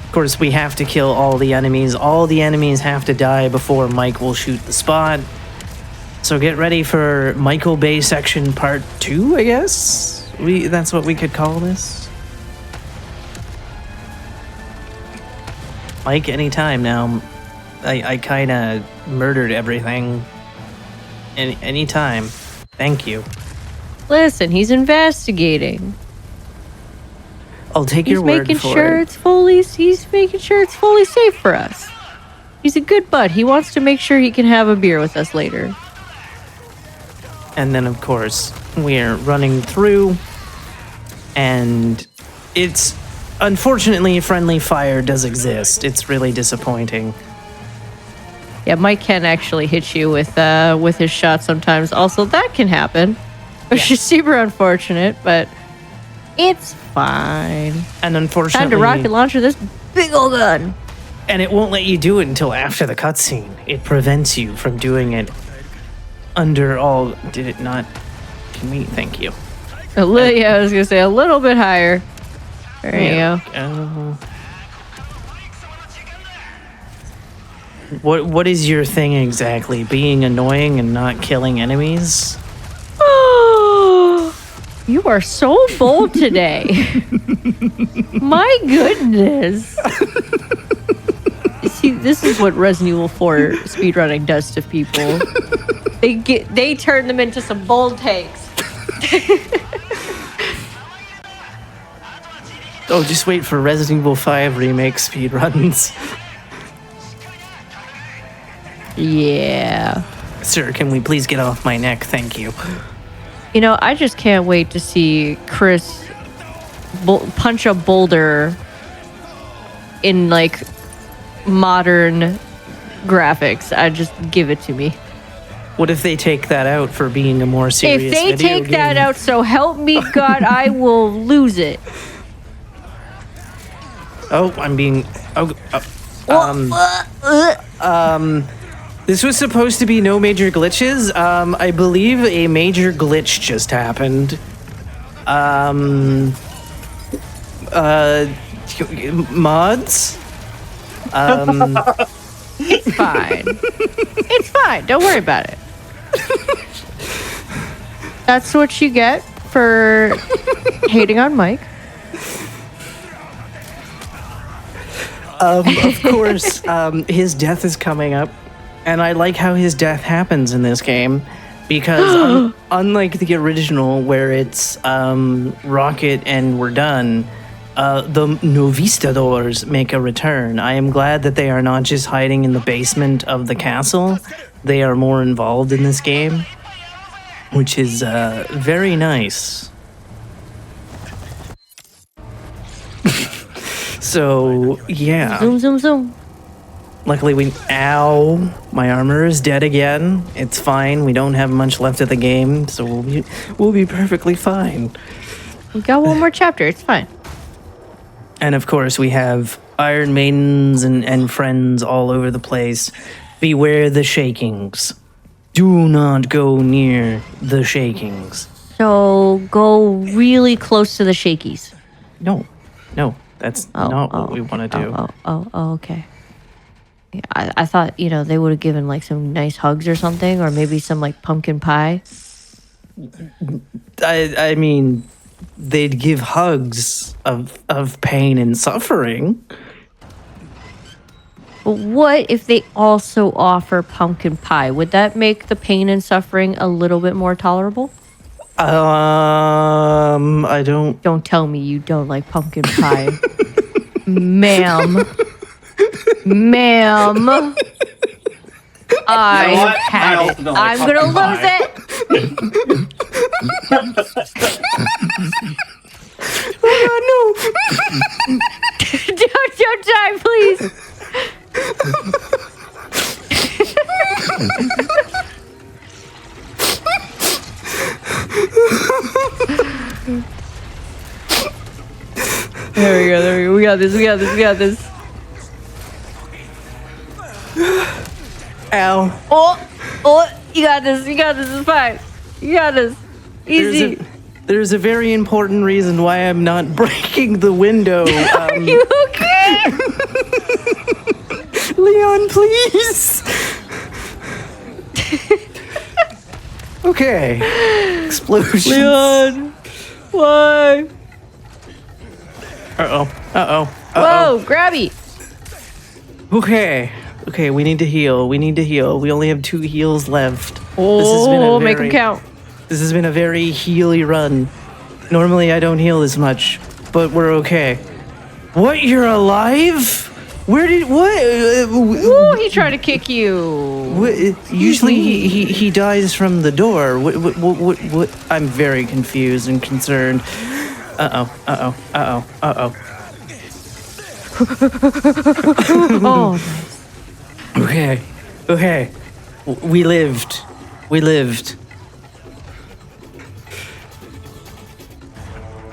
Of course, we have to kill all the enemies. All the enemies have to die before Mike will shoot the spot. So get ready for Michael Bay section part 2, I guess? That's what we could call this. Mike, anytime now. I kind of murdered everything. Anytime. Thank you. Listen, he's investigating. I'll take He's your word making for sure it. he's making sure it's fully safe for us. He's a good bud. He wants to make sure he can have a beer with us later. And then, of course, we're running through. And it's... Unfortunately, friendly fire does exist. It's really disappointing. Yeah, Mike can actually hit you with his shot sometimes. Also, that can happen, which is super unfortunate, but it's fine. And unfortunately... Time to rocket launcher this big old gun. And it won't let you do it until after the cutscene. It prevents you from doing it under all... Did it not... Can we... Thank you. I was going to say a little bit higher. There you go. What is your thing exactly? Being annoying and not killing enemies? You are so bold today. My goodness. See, this is what Resident Evil 4 speedrunning does to people. They turn them into some bold takes. Oh, just wait for Resident Evil 5 remake speedruns. Yeah. Sir, can we please get off my neck? Thank you. You know, I just can't wait to see Chris punch a boulder in, like, modern graphics. I just give it to me. What if they take that out for being a more serious If they video take that game? out, so help me God, I will lose it. Oh, I'm being... This was supposed to be no major glitches. I believe a major glitch just happened. Mods? It's fine. It's fine. Don't worry about it. That's what you get for hating on Mike. Of course, his death is coming up, and I like how his death happens in this game, because unlike the original where it's rocket and we're done, the Novistadors make a return. I am glad that they are not just hiding in the basement of the castle. They are more involved in this game, which is very nice. So, yeah. Zoom, zoom, zoom. Luckily, Ow! My armor is dead again. It's fine. We don't have much left of the game, so we'll be perfectly fine. We got one more chapter. It's fine. And of course, we have Iron Maidens and friends all over the place. Beware the shakings. Do not go near the shakings. So go really close to the shakies. No, that's not what we want to do. Okay. Yeah, I thought, they would have given like some nice hugs or something, or maybe some like pumpkin pie. I mean, they'd give hugs of pain and suffering. But what if they also offer pumpkin pie? Would that make the pain and suffering a little bit more tolerable? I don't. Don't tell me you don't like pumpkin pie. Ma'am. Ma'am. I had it. I'm going to lose it. No. Don't die, please. There we go. We got this. Ow. Oh, you got this. It's fine. You got this. Easy. There's a very important reason why I'm not breaking the window. Are you okay? Leon, please. Okay. Explosions. Leon, why? Uh-oh. Whoa, grabby. Okay, we need to heal. We only have 2 heals left. Oh, make them count. This has been a very healy run. Normally I don't heal this much, but we're okay. What? You're alive? What? Ooh, he tried to kick you. Usually he dies from the door. What? I'm very confused and concerned. Uh-oh. Oh. Okay. We lived.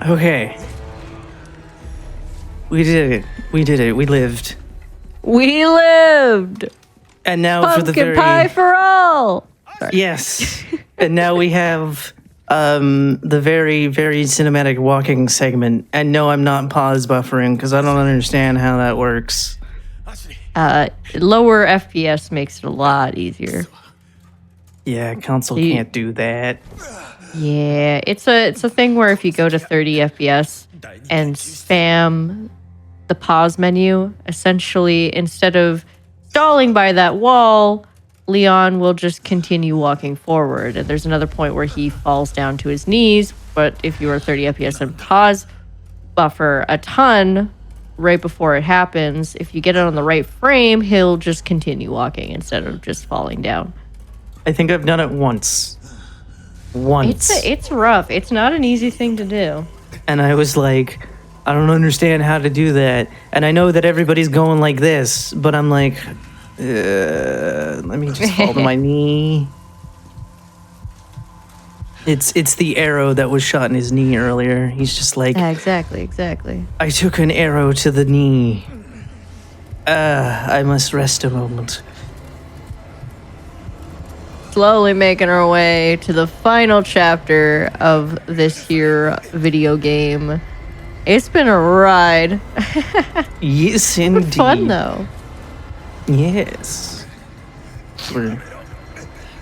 Okay. We did it. We lived. We lived. And now for the Pumpkin pie for all. Yes. And now we have the very, very cinematic walking segment. And no, I'm not pause buffering because I don't understand how that works. Lower FPS makes it a lot easier. Yeah, console can't do that. Yeah, it's a thing where if you go to 30 FPS and spam the pause menu, essentially instead of stalling by that wall, Leon will just continue walking forward. And there's another point where he falls down to his knees, but if you are 30 FPS and pause buffer a ton right before it happens, if you get it on the right frame, he'll just continue walking instead of just falling down. I think I've done it once. It's rough. It's not an easy thing to do. And I was like, I don't understand how to do that. And I know that everybody's going like this, but I'm like, let me just fall to my knee. It's the arrow that was shot in his knee earlier. He's just like, Yeah, exactly. I took an arrow to the knee. I must rest a moment. Slowly making our way to the final chapter of this here video game. It's been a ride. Yes, indeed. It's fun though. Yes.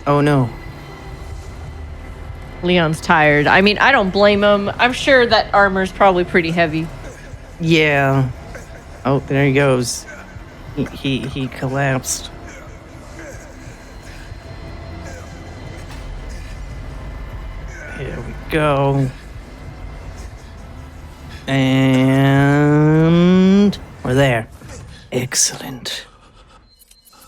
Oh no. Leon's tired. I mean, I don't blame him. I'm sure that armor's probably pretty heavy. Yeah. Oh, there he goes. He collapsed. Here we go. And we're there. Excellent.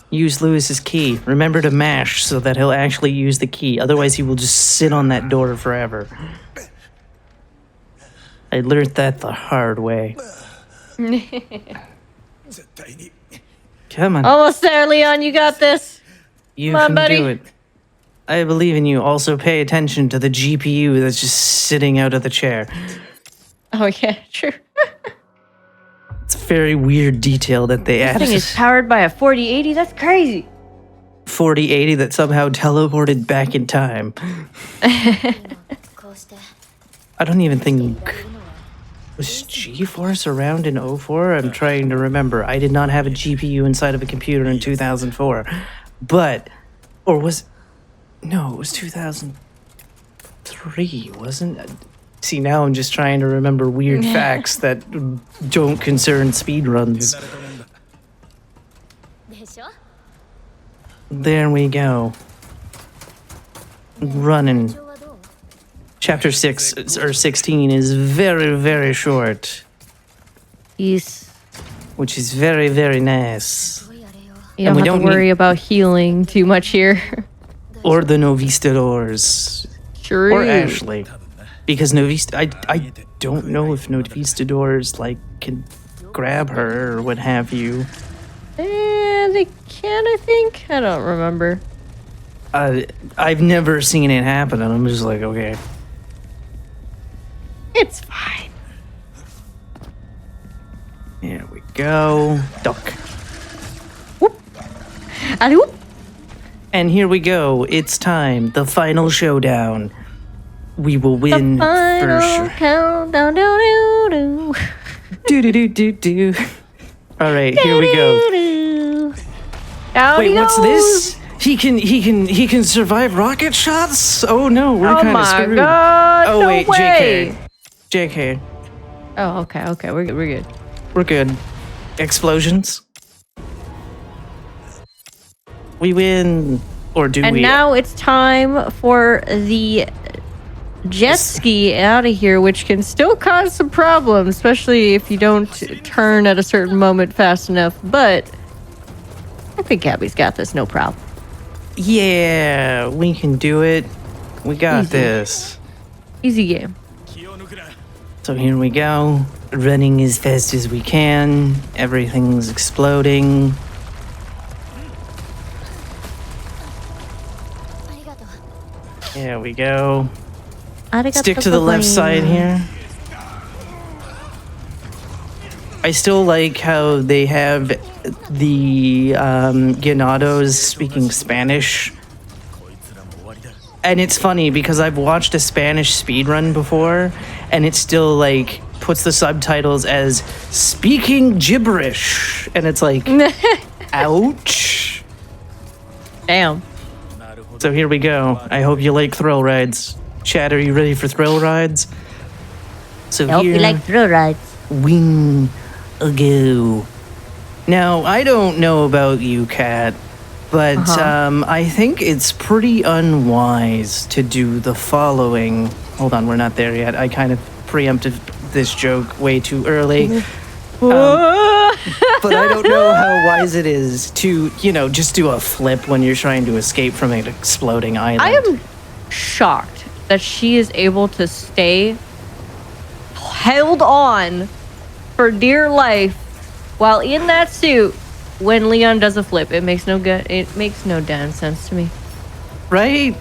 Use Lewis's key. Remember to mash so that he'll actually use the key. Otherwise, he will just sit on that door forever. I learned that the hard way. 絶対に Come on. Almost there, Leon. You got this. You Come on, can buddy. do it. I believe in you. Also, pay attention to the GPU that's just sitting out of the chair. Oh yeah, true. It's a very weird detail that they This added. thing is powered by a 4080. That's crazy. 4080 that somehow teleported back in time. こうして I don't even think... Was GeForce around in 04? I'm trying to remember. I did not have a GPU inside of a computer in 2004. But... Or was... No, it was 2003, wasn't it? See, now I'm just trying to remember weird facts that don't concern speedruns. でしょ There we go. Running. 体調はどう Chapter 6 or 16 is very, very short, Yes. which is very, very nice. すごいあれよ You And don't we have don't to worry need- about healing too much here. Or the Novistadors. True. Or Ashley. Because I don't know if Novistadors, like, can grab her or what have you. They can, I think. I don't remember. I've never seen it happen, and I'm just like, okay. It's fine. Here we go. Duck. Alley-whoop. And here we go. It's time. The final showdown. We will win for Final sure. countdown. Do-do-do-do. Do do do do do. All right, here we go. Do-do. Down Wait, he what's goes. this? He can survive rocket shots? Oh no, we're Oh kind of my screwed. god. Oh no wait, way. JK. Oh, okay. We're good. We're good. We're good. Explosions. We win, or do And we? now it's time for the jet ski out of here, which can still cause some problems, especially if you don't turn at a certain moment fast enough. But I think Gabby's got this, no problem. Yeah, we can do it. We got Easy. this. Easy game. 気を抜くな So here we go. Running as fast as we can. Everything's exploding. ありがとう There we go. Stick to the Arigato left side here. I still like how they have the Ganados speaking Spanish. こいつらも終わりだ And it's funny because I've watched a Spanish speedrun before, and it still like puts the subtitles as speaking gibberish. And it's like, ouch. Damn. なるほど So here we go. I hope you like thrill rides. Chad, are you ready for thrill rides? So I hope here you like thrill rides we go. Now, I don't know about you, Kat, but I think it's pretty unwise to do the following. Hold on, we're not there yet. I kind of preempted this joke way too early. But I don't know how wise it is to, just do a flip when you're trying to escape from an exploding island. I am shocked that she is able to stay held on for dear life while in that suit when Leon does a flip. It makes no damn sense to me. Right?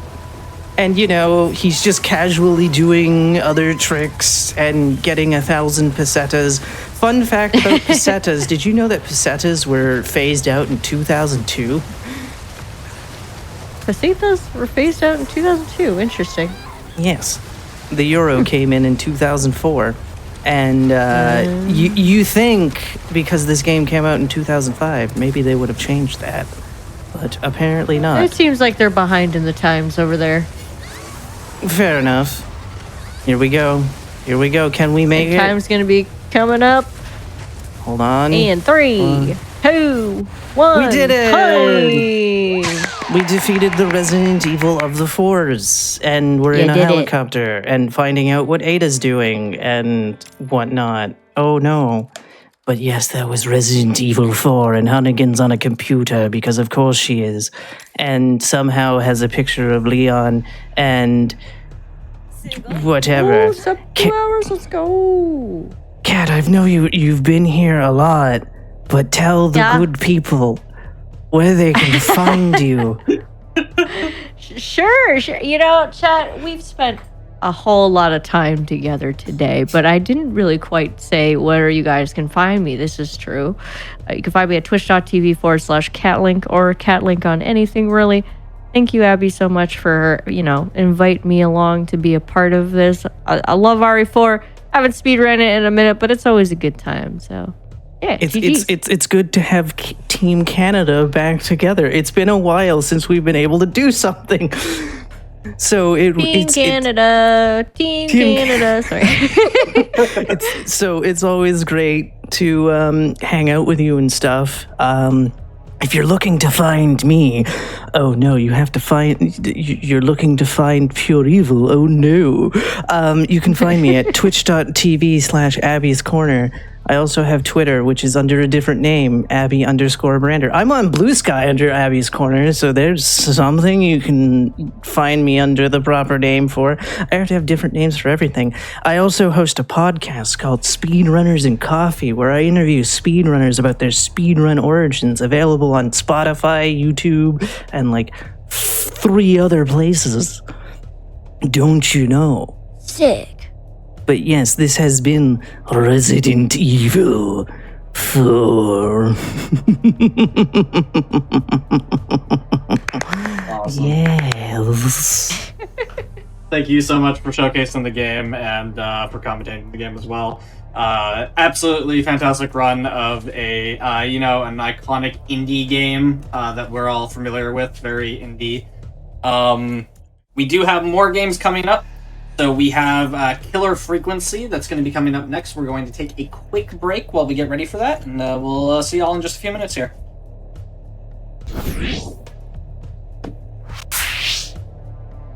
And, he's just casually doing other tricks and getting 1,000 pesetas. Fun fact about pesetas, did you know that pesetas were phased out in 2002? Pesetas were phased out in 2002. Interesting. Yes. The euro came in 2004. And you think, because this game came out in 2005, maybe they would have changed that. But apparently not. It seems like they're behind in the times over there. Fair enough. Here we go. Here we go. Can we make it? Time's gonna be coming up Hold on. in 3, 2, 1. We did it! Hi! We defeated the Resident Evil of the Fours, and we're in a did it. helicopter, and finding out what Ada's doing, and whatnot. Oh no. But yes, that was Resident Evil 4, and Hunnigan's on a computer, because of course she is, and somehow has a picture of Leon, and whatever. Oh, it's up 2 hours. Let's go. Kat, I know you've been here a lot, but tell the good people where they can find you. Sure. You know, chat, we've spent a whole lot of time together today, but I didn't really quite say where you guys can find me. This is true. You can find me at twitch.tv/Katlink or Katlink on anything, really. Thank you, Abby, so much for, invite me along to be a part of this. I love RE4. I haven't speedrun it in a minute, but it's always a good time, so... Yeah, it's good to have Team Canada back together. It's been a while since we've been able to do something. So Team Canada. Sorry. It's always great to hang out with you and stuff. If you're looking to find me, oh no, you're looking to find pure evil. Oh no. You can find me at twitch.tv/Abby's Corner. I also have Twitter, which is under a different name, Abby_Brander. I'm on Blue Sky under Abby's Corner, so there's something you can find me under the proper name for. I have to have different names for everything. I also host a podcast called Speedrunners and Coffee, where I interview speedrunners about their speedrun origins, available on Spotify, YouTube, and like 3 other places. Don't you know? Sick. But yes, this has been Resident Evil 4. Awesome. Yes. Thank you so much for showcasing the game and for commentating the game as well. Absolutely fantastic run of an iconic indie game that we're all familiar with. Very indie. We do have more games coming up. So we have Killer Frequency that's going to be coming up next. We're going to take a quick break while we get ready for that, and we'll see y'all in just a few minutes here.